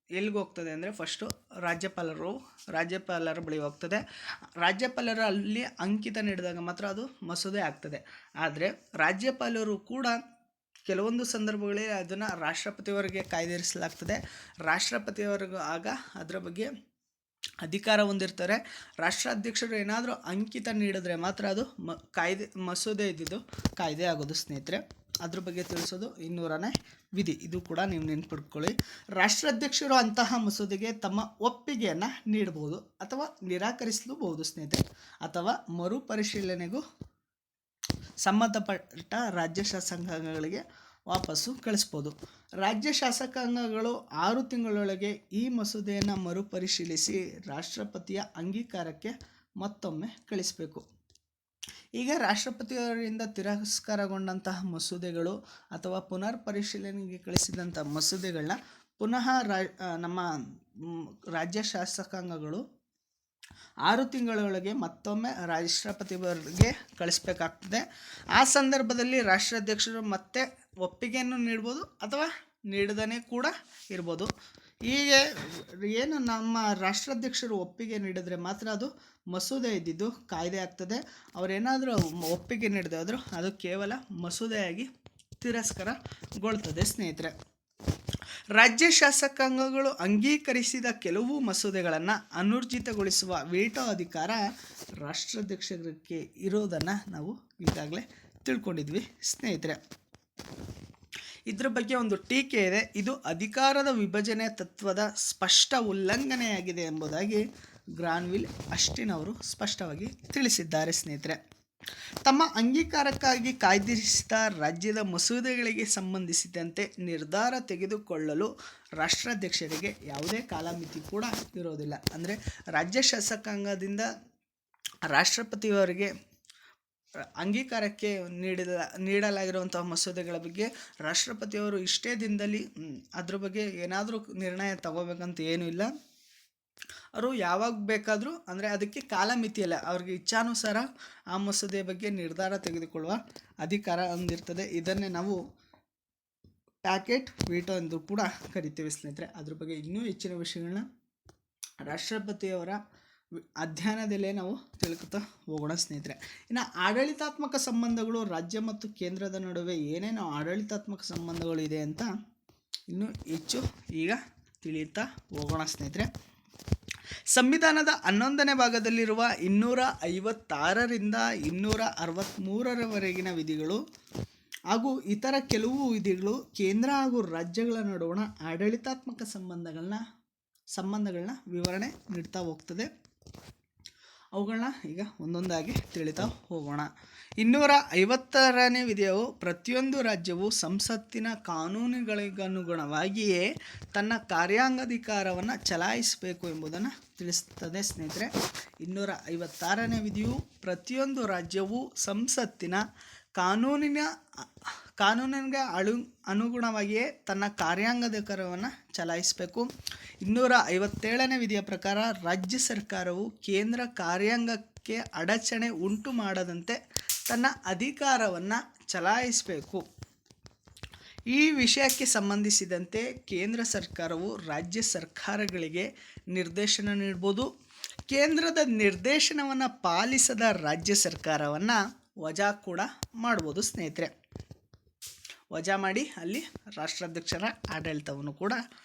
ಎಲ್ಲಿಗೆ ಹೋಗ್ತದೆ ಅಂದರೆ ಫಸ್ಟು ರಾಜ್ಯಪಾಲರ ಬಳಿ ಹೋಗ್ತದೆ. ರಾಜ್ಯಪಾಲರು ಅಲ್ಲಿ ಅಂಕಿತ ನೀಡಿದಾಗ ಮಾತ್ರ ಅದು ಮಸೂದೆ ಆಗ್ತದೆ. ಆದರೆ ರಾಜ್ಯಪಾಲರು ಕೂಡ ಕೆಲವೊಂದು ಸಂದರ್ಭಗಳಲ್ಲಿ ಅದನ್ನು ರಾಷ್ಟ್ರಪತಿಯವರಿಗೆ ಕಾಯ್ದಿರಿಸಲಾಗ್ತದೆ. ರಾಷ್ಟ್ರಪತಿಯವರಿಗೂ ಆಗ ಅದರ ಬಗ್ಗೆ ಅಧಿಕಾರ ಹೊಂದಿರ್ತಾರೆ. ರಾಷ್ಟ್ರಾಧ್ಯಕ್ಷರು ಏನಾದರೂ ಅಂಕಿತ ನೀಡಿದ್ರೆ ಮಾತ್ರ ಅದು ಮಸೂದೆ ಇದ್ದಿದ್ದು ಕಾಯ್ದೆ ಆಗೋದು ಸ್ನೇಹಿತರೆ. ಅದ್ರ ಬಗ್ಗೆ ತಿಳಿಸೋದು 200ನೇ ವಿಧಿ. ಇದು ಕೂಡ ನೀವು ನೆನ್ಪಿಟ್ಕೊಳ್ಳಿ. ರಾಷ್ಟ್ರಾಧ್ಯಕ್ಷರು ಅಂತಹ ಮಸೂದೆಗೆ ತಮ್ಮ ಒಪ್ಪಿಗೆಯನ್ನು ನೀಡಬಹುದು ಅಥವಾ ನಿರಾಕರಿಸಲೂಬಹುದು ಸ್ನೇಹಿತರೆ, ಅಥವಾ ಮರುಪರಿಶೀಲನೆಗೂ ಸಂಬಂಧಪಟ್ಟ ರಾಜ್ಯ ಶಾಸಕಾಂಗಗಳಿಗೆ ವಾಪಸ್ಸು ಕಳಿಸ್ಬೋದು. ರಾಜ್ಯ ಶಾಸಕಾಂಗಗಳು 6 ತಿಂಗಳೊಳಗೆ ಈ ಮಸೂದೆಯನ್ನು ಮರುಪರಿಶೀಲಿಸಿ ರಾಷ್ಟ್ರಪತಿಯ ಅಂಗೀಕಾರಕ್ಕೆ ಮತ್ತೊಮ್ಮೆ ಕಳಿಸಬೇಕು. ಈಗ ರಾಷ್ಟ್ರಪತಿಯವರಿಂದ ತಿರಸ್ಕಾರಗೊಂಡಂತಹ ಮಸೂದೆಗಳು ಅಥವಾ ಪುನರ್ ಪರಿಶೀಲನೆಗೆ ಕಳಿಸಿದಂಥ ಮಸೂದೆಗಳನ್ನ ಪುನಃ ನಮ್ಮ ರಾಜ್ಯ ಶಾಸಕಾಂಗಗಳು 6 ತಿಂಗಳೊಳಗೆ ಮತ್ತೊಮ್ಮೆ ರಾಷ್ಟ್ರಪತಿಯವರಿಗೆ ಕಳಿಸ್ಬೇಕಾಗ್ತದೆ. ಆ ಸಂದರ್ಭದಲ್ಲಿ ರಾಷ್ಟ್ರಾಧ್ಯಕ್ಷರು ಮತ್ತೆ ಒಪ್ಪಿಗೆಯನ್ನು ನೀಡ್ಬೋದು ಅಥವಾ ನೀಡದೇ ಕೂಡ ಇರ್ಬೋದು. ಹೀಗೆ ಏನು ನಮ್ಮ ರಾಷ್ಟ್ರಾಧ್ಯಕ್ಷರು ಒಪ್ಪಿಗೆ ನೀಡಿದ್ರೆ ಮಾತ್ರ ಅದು ಮಸೂದೆ ಇದ್ದಿದ್ದು ಕಾಯ್ದೆ ಆಗ್ತದೆ. ಅವರೇನಾದರೂ ಒಪ್ಪಿಗೆ ನೀಡದೆ ಆದರೂ ಅದು ಕೇವಲ ಮಸೂದೆಯಾಗಿ ತಿರಸ್ಕಾರಗೊಳ್ತದೆ ಸ್ನೇಹಿತರೆ. ರಾಜ್ಯ ಶಾಸಕಾಂಗಗಳು ಅಂಗೀಕರಿಸಿದ ಕೆಲವು ಮಸೂದೆಗಳನ್ನು ಅನೂರ್ಜಿತಗೊಳಿಸುವ ವೇಟೋ ಅಧಿಕಾರ ರಾಷ್ಟ್ರಾಧ್ಯಕ್ಷರಿಗೆ ಇರೋದನ್ನು ನಾವು ಈಗಾಗಲೇ ತಿಳ್ಕೊಂಡಿದ್ವಿ ಸ್ನೇಹಿತರೆ. ಇದರ ಬಗ್ಗೆ ಒಂದು ಟೀಕೆ ಇದೆ. ಇದು ಅಧಿಕಾರದ ವಿಭಜನೆ ತತ್ವದ ಸ್ಪಷ್ಟ ಉಲ್ಲಂಘನೆಯಾಗಿದೆ ಎಂಬುದಾಗಿ ಗ್ರಾನ್ವಿಲ್ ಅಸ್ಟಿನ್ ಅವರು ಸ್ಪಷ್ಟವಾಗಿ ತಿಳಿಸಿದ್ದಾರೆ ಸ್ನೇಹಿತರೆ. ತಮ್ಮ ಅಂಗೀಕಾರಕ್ಕಾಗಿ ಕಾಯ್ದಿರಿಸಿದ ರಾಜ್ಯದ ಮಸೂದೆಗಳಿಗೆ ಸಂಬಂಧಿಸಿದಂತೆ ನಿರ್ಧಾರ ತೆಗೆದುಕೊಳ್ಳಲು ರಾಷ್ಟ್ರಾಧ್ಯಕ್ಷರಿಗೆ ಯಾವುದೇ ಕಾಲಮಿತಿ ಕೂಡ ಇರೋದಿಲ್ಲ. ಅಂದರೆ ರಾಜ್ಯ ಶಾಸಕಾಂಗದಿಂದ ರಾಷ್ಟ್ರಪತಿಯವರಿಗೆ ಅಂಗೀಕಾರಕ್ಕೆ ನೀಡಲಾಗಿರುವಂತಹ ಮಸೂದೆಗಳ ಬಗ್ಗೆ ರಾಷ್ಟ್ರಪತಿಯವರು ಇಷ್ಟೇ ದಿನದಲ್ಲಿ ಅದ್ರ ಬಗ್ಗೆ ಏನಾದರೂ ನಿರ್ಣಯ ತಗೋಬೇಕಂತ ಏನೂ ಇಲ್ಲ. ಅವರು ಯಾವಾಗ ಬೇಕಾದರೂ, ಅಂದರೆ ಅದಕ್ಕೆ ಕಾಲಮಿತಿ ಇಲ್ಲ, ಅವ್ರಿಗೆ ಇಚ್ಛಾನುಸಾರ ಆ ಮಸೂದೆಯ ಬಗ್ಗೆ ನಿರ್ಧಾರ ತೆಗೆದುಕೊಳ್ಳುವ ಅಧಿಕಾರ ಹೊಂದಿರ್ತದೆ. ಇದನ್ನೇ ನಾವು ಪ್ಯಾಕೆಟ್ ವೀಟೋ ಎಂದು ಕೂಡ ಕರಿತೀವಿ ಸ್ನೇಹಿತರೆ. ಅದ್ರ ಬಗ್ಗೆ ಇನ್ನೂ ಹೆಚ್ಚಿನ ವಿಷಯಗಳನ್ನ ರಾಷ್ಟ್ರಪತಿಯವರ ಅಧ್ಯಯನದಲ್ಲೇ ನಾವು ತಿಳ್ಕೊತಾ ಹೋಗೋಣ ಸ್ನೇಹಿತರೆ. ಇನ್ನು ಆಡಳಿತಾತ್ಮಕ ಸಂಬಂಧಗಳು, ರಾಜ್ಯ ಮತ್ತು ಕೇಂದ್ರದ ನಡುವೆ ಏನೇನು ಆಡಳಿತಾತ್ಮಕ ಸಂಬಂಧಗಳು ಇದೆ ಅಂತ ಇನ್ನೂ ಹೆಚ್ಚು ಈಗ ತಿಳಿಯುತ್ತಾ ಹೋಗೋಣ ಸ್ನೇಹಿತರೆ. ಸಂವಿಧಾನದ 11ನೇ ಭಾಗದಲ್ಲಿರುವ 256ರಿಂದ 263ರವರೆಗಿನ ವಿಧಿಗಳು ಹಾಗೂ ಇತರ ಕೆಲವು ವಿಧಿಗಳು ಕೇಂದ್ರ ಹಾಗೂ ರಾಜ್ಯಗಳ ನಡುವಣ ಆಡಳಿತಾತ್ಮಕ ಸಂಬಂಧಗಳನ್ನ ವಿವರಣೆ ನೀಡ್ತಾ ಹೋಗ್ತದೆ. ಅವುಗಳನ್ನ ಈಗ ಒಂದೊಂದಾಗಿ ತಿಳಿತಾ ಹೋಗೋಣ. 250ನೇ ವಿಧಿಯು ಪ್ರತಿಯೊಂದು ರಾಜ್ಯವು ಸಂಸತ್ತಿನ ಕಾನೂನುಗಳಿಗನುಗುಣವಾಗಿಯೇ ತನ್ನ ಕಾರ್ಯಾಂಗಾಧಿಕಾರವನ್ನು ಚಲಾಯಿಸಬೇಕು ಎಂಬುದನ್ನು ತಿಳಿಸ್ತದೆ ಸ್ನೇಹಿತರೆ. 256ನೇ ವಿಧಿಯು ಪ್ರತಿಯೊಂದು ರಾಜ್ಯವು ಸಂಸತ್ತಿನ ಕಾನೂನಿಗೆ ಅನುಗುಣವಾಗಿಯೇ ತನ್ನ ಕಾರ್ಯಾಂಗಾಧಿಕಾರವನ್ನು ಚಲಾಯಿಸಬೇಕು. 257ನೇ ವಿಧಿಯ ಪ್ರಕಾರ ರಾಜ್ಯ ಸರ್ಕಾರವು ಕೇಂದ್ರ ಕಾರ್ಯಾಂಗಕ್ಕೆ ಅಡಚಣೆ ಉಂಟು ಮಾಡದಂತೆ ತನ್ನ ಅಧಿಕಾರವನ್ನು ಚಲಾಯಿಸಬೇಕು. ಈ ವಿಷಯಕ್ಕೆ ಸಂಬಂಧಿಸಿದಂತೆ ಕೇಂದ್ರ ಸರ್ಕಾರವು ರಾಜ್ಯ ಸರ್ಕಾರಗಳಿಗೆ ನಿರ್ದೇಶನ ನೀಡ್ಬೋದು. ಕೇಂದ್ರದ ನಿರ್ದೇಶನವನ್ನು ಪಾಲಿಸದ ರಾಜ್ಯ ಸರ್ಕಾರವನ್ನು ವಜಾ ಕೂಡ ಮಾಡ್ಬೋದು ಸ್ನೇಹಿತರೆ. ವಜಾ ಮಾಡಿ ಅಲ್ಲಿ ರಾಷ್ಟ್ರಾಧ್ಯಕ್ಷರ ಆಡಳಿತವನ್ನು ಕೂಡ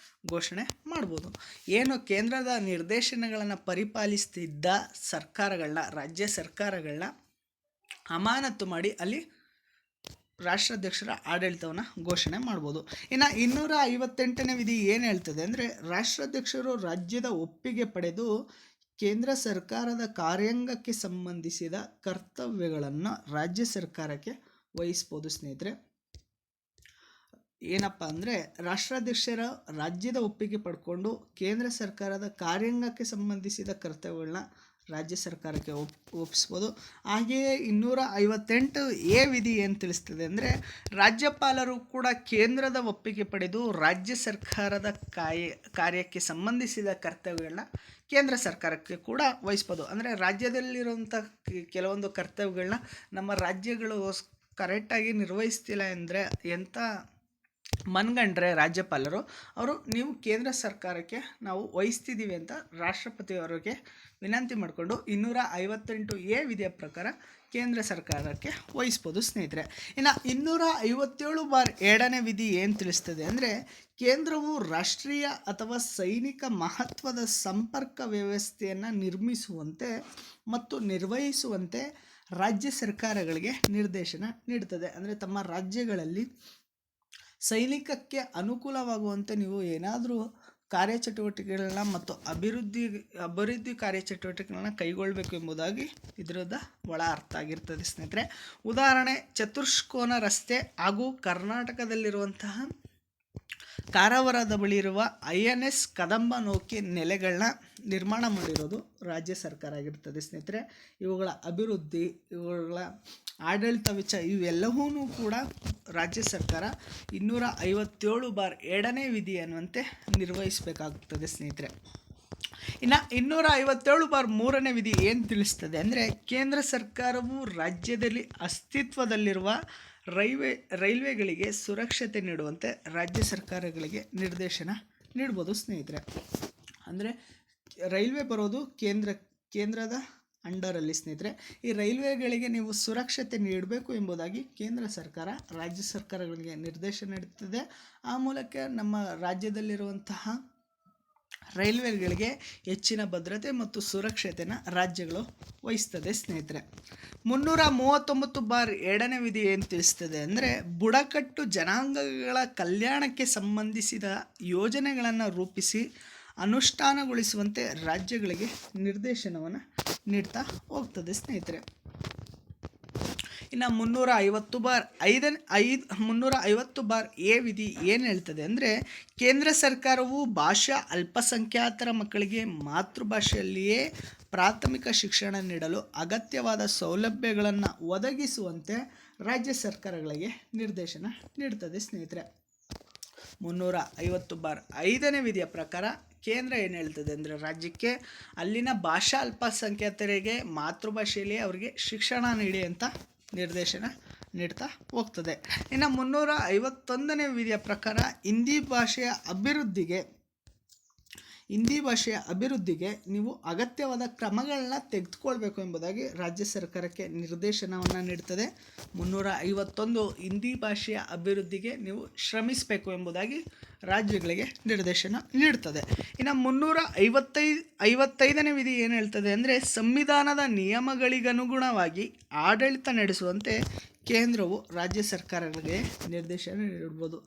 ಘೋಷಣೆ ಮಾಡ್ಬೋದು. ಏನು ಕೇಂದ್ರದ ನಿರ್ದೇಶನಗಳನ್ನು ಪರಿಪಾಲಿಸ್ತಿದ್ದ ಸರ್ಕಾರಗಳನ್ನ, ರಾಜ್ಯ ಸರ್ಕಾರಗಳನ್ನ ಅಮಾನತು ಮಾಡಿ ಅಲ್ಲಿ ರಾಷ್ಟ್ರಾಧ್ಯಕ್ಷರ ಆಡಳಿತವನ್ನು ಘೋಷಣೆ ಮಾಡ್ಬೋದು. ಇನ್ನು 258ನೇ ವಿಧಿ ಏನು ಹೇಳ್ತದೆ ಅಂದರೆ, ರಾಷ್ಟ್ರಾಧ್ಯಕ್ಷರು ರಾಜ್ಯದ ಒಪ್ಪಿಗೆ ಪಡೆದು ಕೇಂದ್ರ ಸರ್ಕಾರದ ಕಾರ್ಯಾಂಗಕ್ಕೆ ಸಂಬಂಧಿಸಿದ ಕರ್ತವ್ಯಗಳನ್ನು ರಾಜ್ಯ ಸರ್ಕಾರಕ್ಕೆ ವಹಿಸ್ಬೋದು ಸ್ನೇಹಿತರೆ. ಏನಪ್ಪ ಅಂದರೆ, ರಾಷ್ಟ್ರಾಧ್ಯಕ್ಷರ ರಾಜ್ಯದ ಒಪ್ಪಿಗೆ ಪಡ್ಕೊಂಡು ಕೇಂದ್ರ ಸರ್ಕಾರದ ಕಾರ್ಯಾಂಗಕ್ಕೆ ಸಂಬಂಧಿಸಿದ ಕರ್ತವ್ಯಗಳನ್ನ ರಾಜ್ಯ ಸರ್ಕಾರಕ್ಕೆ ಒಪ್ಪಿಸ್ಬೋದು. ಹಾಗೆಯೇ 258A ವಿಧಿ ಏನು ತಿಳಿಸ್ತದೆ ಅಂದರೆ, ರಾಜ್ಯಪಾಲರು ಕೂಡ ಕೇಂದ್ರದ ಒಪ್ಪಿಗೆ ಪಡೆದು ರಾಜ್ಯ ಸರ್ಕಾರದ ಕಾರ್ಯಕ್ಕೆ ಸಂಬಂಧಿಸಿದ ಕರ್ತವ್ಯಗಳನ್ನ ಕೇಂದ್ರ ಸರ್ಕಾರಕ್ಕೆ ಕೂಡ ವಹಿಸ್ಬೋದು. ಅಂದರೆ ರಾಜ್ಯದಲ್ಲಿರುವಂಥ ಕೆಲವೊಂದು ಕರ್ತವ್ಯಗಳನ್ನ ನಮ್ಮ ರಾಜ್ಯಗಳು ಕರೆಕ್ಟಾಗಿ ನಿರ್ವಹಿಸ್ತಿಲ್ಲ ಅಂದರೆ ಎಂಥ ಮನ್ಗಂಡ್ರೆ ರಾಜ್ಯಪಾಲರು ಅವರು, ನೀವು ಕೇಂದ್ರ ಸರ್ಕಾರಕ್ಕೆ ನಾವು ವಹಿಸ್ತಿದ್ದೀವಿ ಅಂತ ರಾಷ್ಟ್ರಪತಿಯವರಿಗೆ ವಿನಂತಿ ಮಾಡಿಕೊಂಡು 258A ವಿಧಿಯ ಪ್ರಕಾರ ಕೇಂದ್ರ ಸರ್ಕಾರಕ್ಕೆ ವಹಿಸ್ಬೋದು ಸ್ನೇಹಿತರೆ. ಇನ್ನು 257/2ನೇ ವಿಧಿ ಏನು ತಿಳಿಸ್ತದೆ ಅಂದರೆ, ಕೇಂದ್ರವು ರಾಷ್ಟ್ರೀಯ ಅಥವಾ ಸೈನಿಕ ಮಹತ್ವದ ಸಂಪರ್ಕ ವ್ಯವಸ್ಥೆಯನ್ನು ನಿರ್ಮಿಸುವಂತೆ ಮತ್ತು ನಿರ್ವಹಿಸುವಂತೆ ರಾಜ್ಯ ಸರ್ಕಾರಗಳಿಗೆ ನಿರ್ದೇಶನ ನೀಡುತ್ತದೆ. ಅಂದರೆ ತಮ್ಮ ರಾಜ್ಯಗಳಲ್ಲಿ ಸೈನಿಕಕ್ಕೆ ಅನುಕೂಲವಾಗುವಂತೆ ನೀವು ಏನಾದರೂ ಕಾರ್ಯಚಟುವಟಿಕೆಗಳನ್ನ ಮತ್ತು ಅಭಿವೃದ್ಧಿ ಕಾರ್ಯಚಟುವಟಿಕೆಗಳನ್ನ ಕೈಗೊಳ್ಳಬೇಕು ಎಂಬುದಾಗಿ ಇದರದ ಒಳ ಅರ್ಥ ಆಗಿರ್ತದೆ ಸ್ನೇಹಿತರೆ. ಉದಾಹರಣೆ, ಚತುಷ್ಕೋನ ರಸ್ತೆ ಹಾಗೂ ಕರ್ನಾಟಕದಲ್ಲಿರುವಂತಹ ಕಾರವಾರದ ಬಳಿ ಇರುವ INS ಕದಂಬ ನೌಕೆ ನೆಲೆಗಳನ್ನ ನಿರ್ಮಾಣ ಮಾಡಿರೋದು ರಾಜ್ಯ ಸರ್ಕಾರ ಆಗಿರ್ತದೆ ಸ್ನೇಹಿತರೆ. ಇವುಗಳ ಅಭಿವೃದ್ಧಿ, ಇವುಗಳ ಆಡಳಿತ ವೆಚ್ಚ ಇವೆಲ್ಲವೂ ಕೂಡ ರಾಜ್ಯ ಸರ್ಕಾರ 257/2ನೇ ವಿಧಿ ಅನ್ನುವಂತೆ ನಿರ್ವಹಿಸಬೇಕಾಗುತ್ತದೆ ಸ್ನೇಹಿತರೆ. ಇನ್ನು 257/3ನೇ ವಿಧಿ ಏನು ತಿಳಿಸ್ತದೆ ಅಂದರೆ, ಕೇಂದ್ರ ಸರ್ಕಾರವು ರಾಜ್ಯದಲ್ಲಿ ಅಸ್ತಿತ್ವದಲ್ಲಿರುವ ರೈಲ್ವೆಗಳಿಗೆ ಸುರಕ್ಷತೆ ನೀಡುವಂತೆ ರಾಜ್ಯ ಸರ್ಕಾರಗಳಿಗೆ ನಿರ್ದೇಶನ ನೀಡ್ಬೋದು ಸ್ನೇಹಿತರೆ. ಅಂದರೆ ರೈಲ್ವೆ ಬರೋದು ಕೇಂದ್ರದ ಅಂಡರಲ್ಲಿ ಸ್ನೇಹಿತರೆ ಈ ರೈಲ್ವೆಗಳಿಗೆ ನೀವು ಸುರಕ್ಷತೆ ನೀಡಬೇಕು ಎಂಬುದಾಗಿ ಕೇಂದ್ರ ಸರ್ಕಾರ ರಾಜ್ಯ ಸರ್ಕಾರಗಳಿಗೆ ನಿರ್ದೇಶನ ನೀಡುತ್ತದೆ. ಆ ಮೂಲಕ ನಮ್ಮ ರಾಜ್ಯದಲ್ಲಿರುವಂತಹ ರೈಲ್ವೆಗಳಿಗೆ ಹೆಚ್ಚಿನ ಭದ್ರತೆ ಮತ್ತು ಸುರಕ್ಷತೆಯನ್ನು ರಾಜ್ಯಗಳು ವಹಿಸ್ತದೆ ಸ್ನೇಹಿತರೆ. 339/2ನೇ ವಿಧಿ ಏನು ತಿಳಿಸ್ತದೆ ಅಂದರೆ ಬುಡಕಟ್ಟು ಜನಾಂಗಗಳ ಕಲ್ಯಾಣಕ್ಕೆ ಸಂಬಂಧಿಸಿದ ಯೋಜನೆಗಳನ್ನು ರೂಪಿಸಿ ಅನುಷ್ಠಾನಗೊಳಿಸುವಂತೆ ರಾಜ್ಯಗಳಿಗೆ ನಿರ್ದೇಶನವನ್ನು ನೀಡ್ತಾ ಹೋಗ್ತದೆ ಸ್ನೇಹಿತರೆ. ಇನ್ನು 350/5 ವಿಧಿ ಏನು ಹೇಳ್ತದೆ ಅಂದರೆ ಕೇಂದ್ರ ಸರ್ಕಾರವು ಭಾಷಾ ಅಲ್ಪಸಂಖ್ಯಾತರ ಮಕ್ಕಳಿಗೆ ಮಾತೃಭಾಷೆಯಲ್ಲಿಯೇ ಪ್ರಾಥಮಿಕ ಶಿಕ್ಷಣ ನೀಡಲು ಅಗತ್ಯವಾದ ಸೌಲಭ್ಯಗಳನ್ನು ಒದಗಿಸುವಂತೆ ರಾಜ್ಯ ಸರ್ಕಾರಗಳಿಗೆ ನಿರ್ದೇಶನ ನೀಡ್ತದೆ ಸ್ನೇಹಿತರೆ. 350/5ನೇ ವಿಧಿಯ ಪ್ರಕಾರ ಕೇಂದ್ರ ಏನು ಹೇಳ್ತದೆ ಅಂದರೆ ರಾಜ್ಯಕ್ಕೆ ಅಲ್ಲಿನ ಭಾಷಾ ಅಲ್ಪಸಂಖ್ಯಾತರಿಗೆ ಮಾತೃಭಾಷೆಯಲ್ಲಿ ಅವರಿಗೆ ಶಿಕ್ಷಣ ನೀಡಿ ಅಂತ ನಿರ್ದೇಶನ ನೀಡ್ತಾ ಹೋಗ್ತದೆ. ಇನ್ನು 351ನೇ ವಿಧಿಯ ಪ್ರಕಾರ ಹಿಂದಿ ಭಾಷೆಯ ಅಭಿವೃದ್ಧಿಗೆ ನೀವು ಅಗತ್ಯವಾದ ಕ್ರಮಗಳನ್ನ ತೆಗೆದುಕೊಳ್ಬೇಕು ಎಂಬುದಾಗಿ ರಾಜ್ಯ ಸರ್ಕಾರಕ್ಕೆ ನಿರ್ದೇಶನವನ್ನು ನೀಡ್ತದೆ. 351 ಹಿಂದಿ ಭಾಷೆಯ ಅಭಿವೃದ್ಧಿಗೆ ನೀವು ಶ್ರಮಿಸಬೇಕು ಎಂಬುದಾಗಿ ರಾಜ್ಯಗಳಿಗೆ ನಿರ್ದೇಶನ ನೀಡ್ತದೆ. ಇನ್ನು 355ನೇ ವಿಧಿ ಏನು ಹೇಳ್ತದೆ ಅಂದರೆ ಸಂವಿಧಾನದ ನಿಯಮಗಳಿಗನುಗುಣವಾಗಿ ಆಡಳಿತ ನಡೆಸುವಂತೆ ಕೇಂದ್ರವು ರಾಜ್ಯ ಸರ್ಕಾರಗಳಿಗೆ ನಿರ್ದೇಶನ ನೀಡ್ಬೋದು.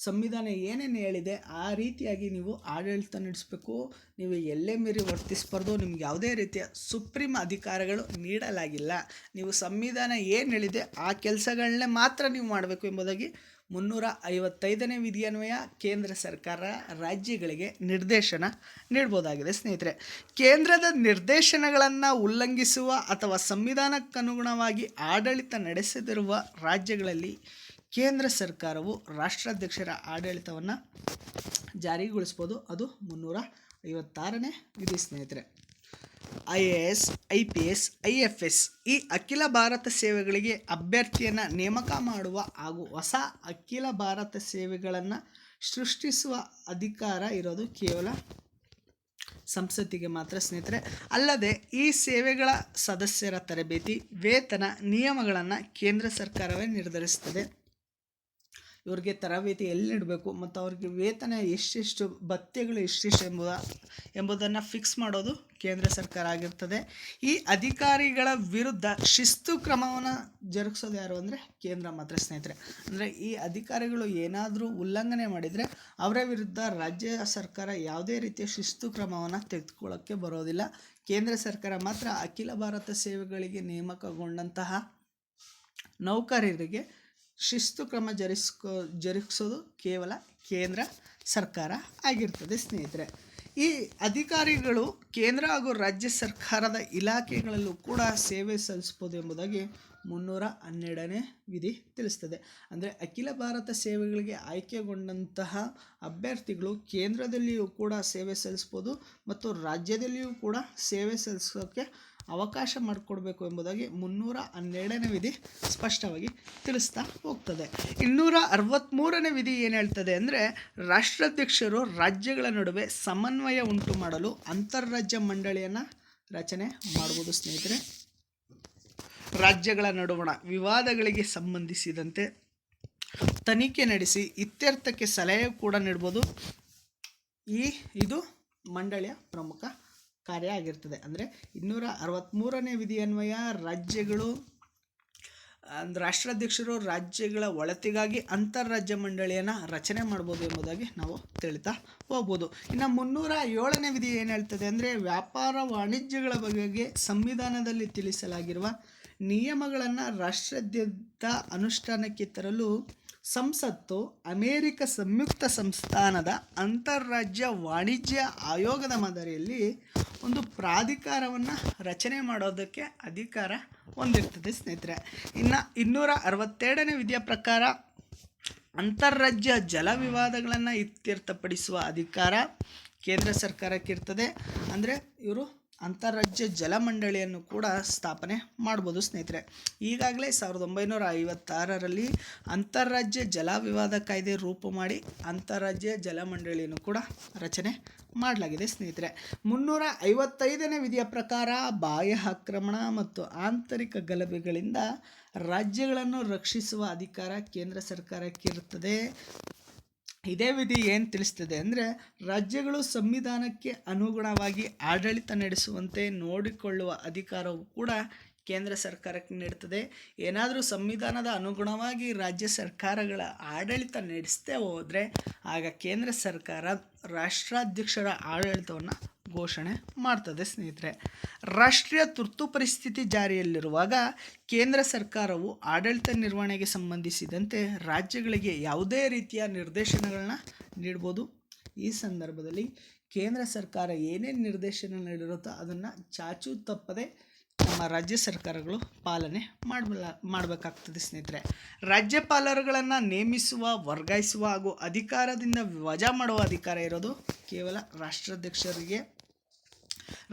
ಸಂವಿಧಾನ ಏನೇನು ಹೇಳಿದೆ ಆ ರೀತಿಯಾಗಿ ನೀವು ಆಡಳಿತ ನಡೆಸಬೇಕು. ನೀವು ಎಲ್ಲೇ ಮೀರಿ ವರ್ತಿಸಬಾರ್ದು. ನಿಮ್ಗೆ ಯಾವುದೇ ರೀತಿಯ ಸುಪ್ರೀಂ ಅಧಿಕಾರಗಳು ನೀಡಲಾಗಿಲ್ಲ. ನೀವು ಸಂವಿಧಾನ ಏನು ಹೇಳಿದೆ ಆ ಕೆಲಸಗಳನ್ನೇ ಮಾತ್ರ ನೀವು ಮಾಡಬೇಕು ಎಂಬುದಾಗಿ 355ನೇ ವಿಧಿಯನ್ವಯ ಕೇಂದ್ರ ಸರ್ಕಾರ ರಾಜ್ಯಗಳಿಗೆ ನಿರ್ದೇಶನ ನೀಡ್ಬೋದಾಗಿದೆ ಸ್ನೇಹಿತರೆ. ಕೇಂದ್ರದ ನಿರ್ದೇಶನಗಳನ್ನು ಉಲ್ಲಂಘಿಸುವ ಅಥವಾ ಸಂವಿಧಾನಕ್ಕನುಗುಣವಾಗಿ ಆಡಳಿತ ನಡೆಸದಿರುವ ರಾಜ್ಯಗಳಲ್ಲಿ ಕೇಂದ್ರ ಸರ್ಕಾರವು ರಾಷ್ಟ್ರಾಧ್ಯಕ್ಷರ ಆಡಳಿತವನ್ನು ಜಾರಿಗೊಳಿಸ್ಬೋದು. ಅದು 356ನೇ ವಿಧಿ ಸ್ನೇಹಿತರೆ. IAS, IPS, IFS ಈ ಅಖಿಲ ಭಾರತ ಸೇವೆಗಳಿಗೆ ಅಭ್ಯರ್ಥಿಯನ್ನು ನೇಮಕ ಮಾಡುವ ಹಾಗೂ ಹೊಸ ಅಖಿಲ ಭಾರತ ಸೇವೆಗಳನ್ನು ಸೃಷ್ಟಿಸುವ ಅಧಿಕಾರ ಇರೋದು ಕೇವಲ ಸಂಸತ್ತಿಗೆ ಮಾತ್ರ ಸ್ನೇಹಿತರೆ. ಅಲ್ಲದೆ ಈ ಸೇವೆಗಳ ಸದಸ್ಯರ ತರಬೇತಿ, ವೇತನ, ನಿಯಮಗಳನ್ನು ಕೇಂದ್ರ ಸರ್ಕಾರವೇ ನಿರ್ಧರಿಸುತ್ತದೆ. ಇವ್ರಿಗೆ ತರಬೇತಿ ಎಲ್ಲಿ ನೀಡಬೇಕು ಮತ್ತು ಅವ್ರಿಗೆ ವೇತನ ಎಷ್ಟೆಷ್ಟು ಭತ್ಯೆಗಳು ಎಷ್ಟೆಷ್ಟು ಎಂಬುದನ್ನು ಫಿಕ್ಸ್ ಮಾಡೋದು ಕೇಂದ್ರ ಸರ್ಕಾರ ಆಗಿರ್ತದೆ. ಈ ಅಧಿಕಾರಿಗಳ ವಿರುದ್ಧ ಶಿಸ್ತು ಕ್ರಮವನ್ನು ಜರುಗಿಸೋದು ಯಾರು ಅಂದರೆ ಕೇಂದ್ರ ಮಾತ್ರ ಸ್ನೇಹಿತರೆ. ಅಂದರೆ ಈ ಅಧಿಕಾರಿಗಳು ಏನಾದರೂ ಉಲ್ಲಂಘನೆ ಮಾಡಿದರೆ ಅವರ ವಿರುದ್ಧ ರಾಜ್ಯ ಸರ್ಕಾರ ಯಾವುದೇ ರೀತಿಯ ಶಿಸ್ತು ಕ್ರಮವನ್ನು ತೆಗೆದುಕೊಳ್ಳೋಕ್ಕೆ ಬರೋದಿಲ್ಲ. ಕೇಂದ್ರ ಸರ್ಕಾರ ಮಾತ್ರ ಅಖಿಲ ಭಾರತ ಸೇವೆಗಳಿಗೆ ನೇಮಕಗೊಂಡಂತಹ ನೌಕರರಿಗೆ ಶಿಸ್ತು ಕ್ರಮ ಜರುಗಿಸೋದು ಕೇವಲ ಕೇಂದ್ರ ಸರ್ಕಾರ ಆಗಿರ್ತದೆ ಸ್ನೇಹಿತರೆ. ಈ ಅಧಿಕಾರಿಗಳು ಕೇಂದ್ರ ಹಾಗೂ ರಾಜ್ಯ ಸರ್ಕಾರದ ಇಲಾಖೆಗಳಲ್ಲೂ ಕೂಡ ಸೇವೆ ಸಲ್ಲಿಸ್ಬೋದು ಎಂಬುದಾಗಿ 312ನೇ ವಿಧಿ ತಿಳಿಸ್ತದೆ. ಅಂದರೆ ಅಖಿಲ ಭಾರತ ಸೇವೆಗಳಿಗೆ ಆಯ್ಕೆಗೊಂಡಂತಹ ಅಭ್ಯರ್ಥಿಗಳು ಕೇಂದ್ರದಲ್ಲಿಯೂ ಕೂಡ ಸೇವೆ ಸಲ್ಲಿಸ್ಬೋದು ಮತ್ತು ರಾಜ್ಯದಲ್ಲಿಯೂ ಕೂಡ ಸೇವೆ ಸಲ್ಲಿಸೋಕ್ಕೆ ಅವಕಾಶ ಮಾಡಿಕೊಡ್ಬೇಕು ಎಂಬುದಾಗಿ 312ನೇ ವಿಧಿ ಸ್ಪಷ್ಟವಾಗಿ ತಿಳಿಸ್ತಾ ಹೋಗ್ತದೆ. 263ನೇ ವಿಧಿ ಏನು ಹೇಳ್ತದೆ ಅಂದರೆ ರಾಷ್ಟ್ರಾಧ್ಯಕ್ಷರು ರಾಜ್ಯಗಳ ನಡುವೆ ಸಮನ್ವಯ ಉಂಟು ಮಾಡಲು ಅಂತಾರಾಜ್ಯ ಮಂಡಳಿಯನ್ನು ರಚನೆ ಮಾಡ್ಬೋದು ಸ್ನೇಹಿತರೆ. ರಾಜ್ಯಗಳ ನಡುವಣ ವಿವಾದಗಳಿಗೆ ಸಂಬಂಧಿಸಿದಂತೆ ತನಿಖೆ ನಡೆಸಿ ಇತ್ಯರ್ಥಕ್ಕೆ ಸಲಹೆ ಕೂಡ ನೀಡ್ಬೋದು. ಇದು ಮಂಡಳಿಯ ಪ್ರಮುಖ ಕಾರ್ಯ ಆಗಿರ್ತದೆ. ಅಂದರೆ 263ನೇ ವಿಧಿಯನ್ವಯ ರಾಷ್ಟ್ರಾಧ್ಯಕ್ಷರು ರಾಜ್ಯಗಳ ಒಳತಿಗಾಗಿ ಅಂತಾರಾಜ್ಯ ಮಂಡಳಿಯನ್ನು ರಚನೆ ಮಾಡ್ಬೋದು ಎಂಬುದಾಗಿ ನಾವು ತಿಳಿತಾ ಹೋಗ್ಬೋದು. ಇನ್ನು 307ನೇ ವಿಧಿ ಏನು ಹೇಳ್ತದೆ ಅಂದರೆ ವ್ಯಾಪಾರ ವಾಣಿಜ್ಯಗಳ ಬಗೆಗೆ ಸಂವಿಧಾನದಲ್ಲಿ ತಿಳಿಸಲಾಗಿರುವ ನಿಯಮಗಳನ್ನು ರಾಷ್ಟ್ರಾದ್ಯಂತ ಅನುಷ್ಠಾನಕ್ಕೆ ತರಲು ಸಂಸತ್ತು ಅಮೇರಿಕ ಸಂಯುಕ್ತ ಸಂಸ್ಥಾನದ ಅಂತಾರಾಜ್ಯ ವಾಣಿಜ್ಯ ಆಯೋಗದ ಮಾದರಿಯಲ್ಲಿ ಒಂದು ಪ್ರಾಧಿಕಾರವನ್ನು ರಚನೆ ಮಾಡೋದಕ್ಕೆ ಅಧಿಕಾರ ಹೊಂದಿರ್ತದೆ ಸ್ನೇಹಿತರೆ. ಇನ್ನು 262ನೇ ವಿಧಿಯ ಪ್ರಕಾರ ಅಂತಾರಾಜ್ಯ ಜಲ ವಿವಾದಗಳನ್ನು ಇತ್ಯರ್ಥಪಡಿಸುವ ಅಧಿಕಾರ ಕೇಂದ್ರ ಸರ್ಕಾರಕ್ಕೆ ಇರ್ತದೆ. ಅಂದರೆ ಇವರು ಅಂತಾರಾಜ್ಯ ಜಲಮಂಡಳಿಯನ್ನು ಕೂಡ ಸ್ಥಾಪನೆ ಮಾಡ್ಬೋದು ಸ್ನೇಹಿತರೆ. ಈಗಾಗಲೇ 1956ರಲ್ಲಿ ಅಂತಾರಾಜ್ಯ ಜಲ ವಿವಾದ ಕಾಯ್ದೆ ರೂಪು ಮಾಡಿ ಅಂತಾರಾಜ್ಯ ಜಲಮಂಡಳಿಯನ್ನು ಕೂಡ ರಚನೆ ಮಾಡಲಾಗಿದೆ ಸ್ನೇಹಿತರೆ. 355ನೇ ವಿಧಿಯ ಪ್ರಕಾರ ಬಾಹ್ಯ ಆಕ್ರಮಣ ಮತ್ತು ಆಂತರಿಕ ಗಲಭೆಗಳಿಂದ ರಾಜ್ಯಗಳನ್ನು ರಕ್ಷಿಸುವ ಅಧಿಕಾರ ಕೇಂದ್ರ ಸರ್ಕಾರಕ್ಕಿರುತ್ತದೆ. ಇದೇ ವಿಧಿ ಏನು ತಿಳಿಸ್ತದೆ ಅಂದರೆ, ರಾಜ್ಯಗಳು ಸಂವಿಧಾನಕ್ಕೆ ಅನುಗುಣವಾಗಿ ಆಡಳಿತ ನಡೆಸುವಂತೆ ನೋಡಿಕೊಳ್ಳುವ ಅಧಿಕಾರವು ಕೂಡ ಕೇಂದ್ರ ಸರ್ಕಾರಕ್ಕೆ ನೀಡುತ್ತದೆ. ಏನಾದರೂ ಸಂವಿಧಾನದ ಅನುಗುಣವಾಗಿ ರಾಜ್ಯ ಸರ್ಕಾರಗಳ ಆಡಳಿತ ನಡೆಸದೇ ಹೋದರೆ ಆಗ ಕೇಂದ್ರ ಸರ್ಕಾರ ರಾಷ್ಟ್ರಾಧ್ಯಕ್ಷರ ಆಡಳಿತವನ್ನು ಘೋಷಣೆ ಮಾಡ್ತದೆ ಸ್ನೇಹಿತರೆ. ರಾಷ್ಟ್ರೀಯ ತುರ್ತು ಪರಿಸ್ಥಿತಿ ಜಾರಿಯಲ್ಲಿರುವಾಗ ಕೇಂದ್ರ ಸರ್ಕಾರವು ಆಡಳಿತ ನಿರ್ವಹಣೆಗೆ ಸಂಬಂಧಿಸಿದಂತೆ ರಾಜ್ಯಗಳಿಗೆ ಯಾವುದೇ ರೀತಿಯ ನಿರ್ದೇಶನಗಳನ್ನ ನೀಡ್ಬೋದು. ಈ ಸಂದರ್ಭದಲ್ಲಿ ಕೇಂದ್ರ ಸರ್ಕಾರ ಏನೇನು ನಿರ್ದೇಶನ ನೀಡಿರುತ್ತೋ ಅದನ್ನು ಚಾಚೂ ತಪ್ಪದೆ ನಮ್ಮ ರಾಜ್ಯ ಸರ್ಕಾರಗಳು ಪಾಲನೆ ಮಾಡಬೇಕಾಗ್ತದೆ ಸ್ನೇಹಿತರೆ. ರಾಜ್ಯಪಾಲರುಗಳನ್ನು ನೇಮಿಸುವ, ವರ್ಗಾಯಿಸುವ ಹಾಗೂ ಅಧಿಕಾರದಿಂದ ವಜಾ ಮಾಡುವ ಅಧಿಕಾರ ಇರೋದು ಕೇವಲ ರಾಷ್ಟ್ರಾಧ್ಯಕ್ಷರಿಗೆ.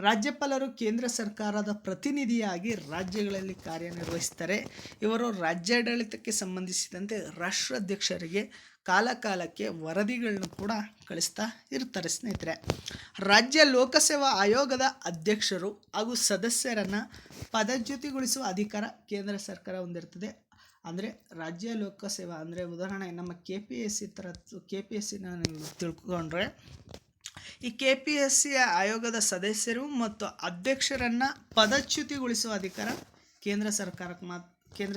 ರಾಜ್ಯಪಾಲರು ಕೇಂದ್ರ ಸರ್ಕಾರದ ಪ್ರತಿನಿಧಿಯಾಗಿ ರಾಜ್ಯಗಳಲ್ಲಿ ಕಾರ್ಯನಿರ್ವಹಿಸ್ತಾರೆ. ಇವರು ರಾಜ್ಯಾಡಳಿತಕ್ಕೆ ಸಂಬಂಧಿಸಿದಂತೆ ರಾಷ್ಟ್ರಾಧ್ಯಕ್ಷರಿಗೆ ಕಾಲಕಾಲಕ್ಕೆ ವರದಿಗಳನ್ನು ಕೂಡ ಕಳಿಸ್ತಾ ಇರ್ತಾರೆ ಸ್ನೇಹಿತರೆ. ರಾಜ್ಯ ಲೋಕಸೇವಾ ಆಯೋಗದ ಅಧ್ಯಕ್ಷರು ಹಾಗೂ ಸದಸ್ಯರನ್ನು ಪದಚ್ಯುತಿಗೊಳಿಸುವ ಅಧಿಕಾರ ಕೇಂದ್ರ ಸರ್ಕಾರ ಹೊಂದಿರ್ತದೆ. ಅಂದರೆ ರಾಜ್ಯ ಲೋಕಸೇವಾ ಅಂದರೆ ಉದಾಹರಣೆ ನಮ್ಮ KPSC ಥರ KPSCನ ನೀವು ತಿಳ್ಕೊಂಡ್ರೆ, ಈ KPSC ಆಯೋಗದ ಸದಸ್ಯರು ಮತ್ತು ಅಧ್ಯಕ್ಷರನ್ನು ಪದಚ್ಯುತಿಗೊಳಿಸುವ ಅಧಿಕಾರ ಕೇಂದ್ರ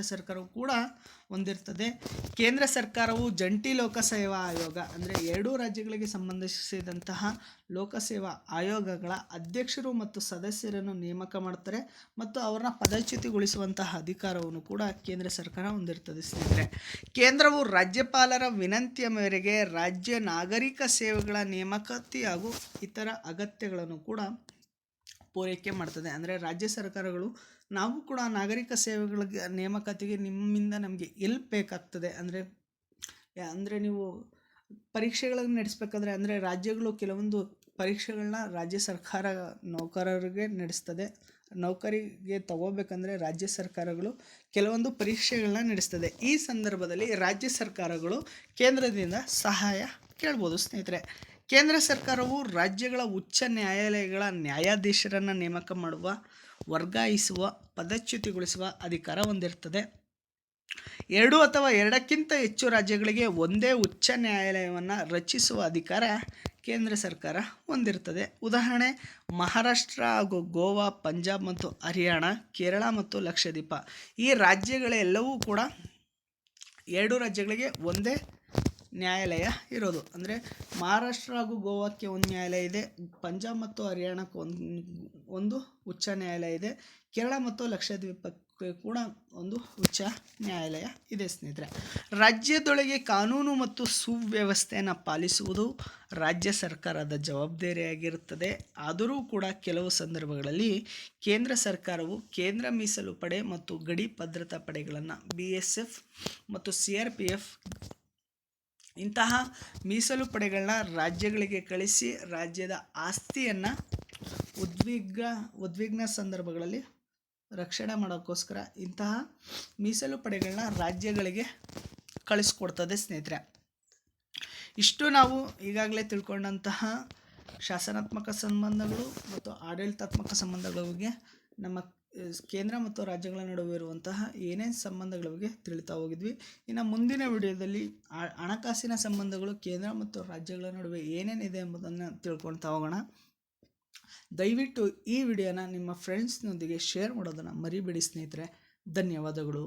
ಸರ್ಕಾರವು ಕೂಡ ಹೊಂದಿರ್ತದೆ. ಕೇಂದ್ರ ಸರ್ಕಾರವು ಜಂಟಿ ಲೋಕಸೇವಾ ಆಯೋಗ ಅಂದರೆ ಎರಡೂ ರಾಜ್ಯಗಳಿಗೆ ಸಂಬಂಧಿಸಿದಂತಹ ಲೋಕಸೇವಾ ಆಯೋಗಗಳ ಅಧ್ಯಕ್ಷರು ಮತ್ತು ಸದಸ್ಯರನ್ನು ನೇಮಕ ಮಾಡ್ತಾರೆ ಮತ್ತು ಅವರನ್ನ ಪದಚ್ಯುತಿಗೊಳಿಸುವಂತಹ ಅಧಿಕಾರವನ್ನು ಕೂಡ ಕೇಂದ್ರ ಸರ್ಕಾರ ಹೊಂದಿರ್ತದೆ ಸ್ನೇಹಿತರೆ. ಕೇಂದ್ರವು ರಾಜ್ಯಪಾಲರ ವಿನಂತಿಯ ಮೇರೆಗೆ ರಾಜ್ಯ ನಾಗರಿಕ ಸೇವೆಗಳ ನೇಮಕಾತಿ ಹಾಗೂ ಇತರ ಅಗತ್ಯಗಳನ್ನು ಕೂಡ ಪೂರೈಕೆ ಮಾಡ್ತದೆ. ಅಂದರೆ ರಾಜ್ಯ ಸರ್ಕಾರಗಳು ನಾವು ಕೂಡ ನಾಗರಿಕ ಸೇವೆಗಳ ನೇಮಕಾತಿಗೆ ನಿಮ್ಮಿಂದ ನಮಗೆ ಎಲ್ಪ್ ಬೇಕಾಗ್ತದೆ. ಅಂದರೆ ನೀವು ಪರೀಕ್ಷೆಗಳನ್ನು ನಡೆಸಬೇಕಾದ್ರೆ ಅಂದರೆ ರಾಜ್ಯಗಳು ಕೆಲವೊಂದು ಪರೀಕ್ಷೆಗಳನ್ನ ರಾಜ್ಯ ಸರ್ಕಾರ ನೌಕರರಿಗೆ ನಡೆಸ್ತದೆ. ನೌಕರಿಗೆ ತಗೋಬೇಕಂದ್ರೆ ರಾಜ್ಯ ಸರ್ಕಾರಗಳು ಕೆಲವೊಂದು ಪರೀಕ್ಷೆಗಳನ್ನ ನಡೆಸ್ತದೆ. ಈ ಸಂದರ್ಭದಲ್ಲಿ ರಾಜ್ಯ ಸರ್ಕಾರಗಳು ಕೇಂದ್ರದಿಂದ ಸಹಾಯ ಕೇಳ್ಬೋದು ಸ್ನೇಹಿತರೆ. ಕೇಂದ್ರ ಸರ್ಕಾರವು ರಾಜ್ಯಗಳ ಉಚ್ಚ ನ್ಯಾಯಾಲಯಗಳ ನ್ಯಾಯಾಧೀಶರನ್ನು ನೇಮಕ ಮಾಡುವ, ವರ್ಗಾಯಿಸುವ, ಪದಚ್ಯುತಿಗೊಳಿಸುವ ಅಧಿಕಾರ ಹೊಂದಿರ್ತದೆ. 2 ಅಥವಾ 2ಕ್ಕಿಂತ ಹೆಚ್ಚು ರಾಜ್ಯಗಳಿಗೆ ಒಂದೇ ಉಚ್ಚ ನ್ಯಾಯಾಲಯವನ್ನು ರಚಿಸುವ ಅಧಿಕಾರ ಕೇಂದ್ರ ಸರ್ಕಾರ ಹೊಂದಿರ್ತದೆ. ಉದಾಹರಣೆ ಮಹಾರಾಷ್ಟ್ರ ಹಾಗೂ ಗೋವಾ, ಪಂಜಾಬ್ ಮತ್ತು ಹರಿಯಾಣ, ಕೇರಳ ಮತ್ತು ಲಕ್ಷದ್ವೀಪ ಈ ರಾಜ್ಯಗಳೆಲ್ಲವೂ ಕೂಡ 2 ರಾಜ್ಯಗಳಿಗೆ ಒಂದೇ ನ್ಯಾಯಾಲಯ ಇರೋದು. ಅಂದರೆ ಮಹಾರಾಷ್ಟ್ರ ಹಾಗೂ ಗೋವಾಕ್ಕೆ ಒಂದು ನ್ಯಾಯಾಲಯ ಇದೆ, ಪಂಜಾಬ್ ಮತ್ತು ಹರಿಯಾಣಕ್ಕೆ ಒಂದು ಉಚ್ಚ ನ್ಯಾಯಾಲಯ ಇದೆ, ಕೇರಳ ಮತ್ತು ಲಕ್ಷದ್ವೀಪಕ್ಕೆ ಕೂಡ ಒಂದು ಉಚ್ಚ ನ್ಯಾಯಾಲಯ ಇದೆ ಸ್ನೇಹಿತರೆ. ರಾಜ್ಯದೊಳಗೆ ಕಾನೂನು ಮತ್ತು ಸುವ್ಯವಸ್ಥೆಯನ್ನು ಪಾಲಿಸುವುದು ರಾಜ್ಯ ಸರ್ಕಾರದ ಜವಾಬ್ದಾರಿಯಾಗಿರುತ್ತದೆ. ಆದರೂ ಕೂಡ ಕೆಲವು ಸಂದರ್ಭಗಳಲ್ಲಿ ಕೇಂದ್ರ ಸರ್ಕಾರವು ಕೇಂದ್ರ ಮೀಸಲು ಪಡೆ ಮತ್ತು ಗಡಿ ಭದ್ರತಾ ಪಡೆಗಳನ್ನು BSF ಮತ್ತು CRPF ಇಂತಹ ಮೀಸಲು ಪಡೆಗಳನ್ನ ರಾಜ್ಯಗಳಿಗೆ ಕಳಿಸಿ ರಾಜ್ಯದ ಆಸ್ತಿಯನ್ನು ಉದ್ವಿಗ್ನ ಸಂದರ್ಭಗಳಲ್ಲಿ ರಕ್ಷಣೆ ಮಾಡೋಕ್ಕೋಸ್ಕರ ಇಂತಹ ಮೀಸಲು ಪಡೆಗಳನ್ನ ರಾಜ್ಯಗಳಿಗೆ ಕಳಿಸ್ಕೊಡ್ತದೆ ಸ್ನೇಹಿತರೆ. ಇಷ್ಟು ನಾವು ಈಗಾಗಲೇ ತಿಳ್ಕೊಂಡಂತಹ ಶಾಸನಾತ್ಮಕ ಸಂಬಂಧಗಳು ಮತ್ತು ಆಡಳಿತಾತ್ಮಕ ಸಂಬಂಧಗಳ ಬಗ್ಗೆ ನಮ್ಮ ಕೇಂದ್ರ ಮತ್ತು ರಾಜ್ಯಗಳ ನಡುವೆ ಇರುವಂತಹ ಏನೇನು ಸಂಬಂಧಗಳ ಬಗ್ಗೆ ತಿಳಿತಾ ಹೋಗಿದ್ವಿ. ಇನ್ನು ಮುಂದಿನ ವಿಡಿಯೋದಲ್ಲಿ ಹಣಕಾಸಿನ ಸಂಬಂಧಗಳು ಕೇಂದ್ರ ಮತ್ತು ರಾಜ್ಯಗಳ ನಡುವೆ ಏನೇನಿದೆ ಎಂಬುದನ್ನು ತಿಳ್ಕೊಳ್ತಾ ಹೋಗೋಣ. ದಯವಿಟ್ಟು ಈ ವಿಡಿಯೋನ ನಿಮ್ಮ ಫ್ರೆಂಡ್ಸ್ನೊಂದಿಗೆ ಶೇರ್ ಮಾಡೋದನ್ನು ಮರಿಬೇಡಿ ಸ್ನೇಹಿತರೆ. ಧನ್ಯವಾದಗಳು.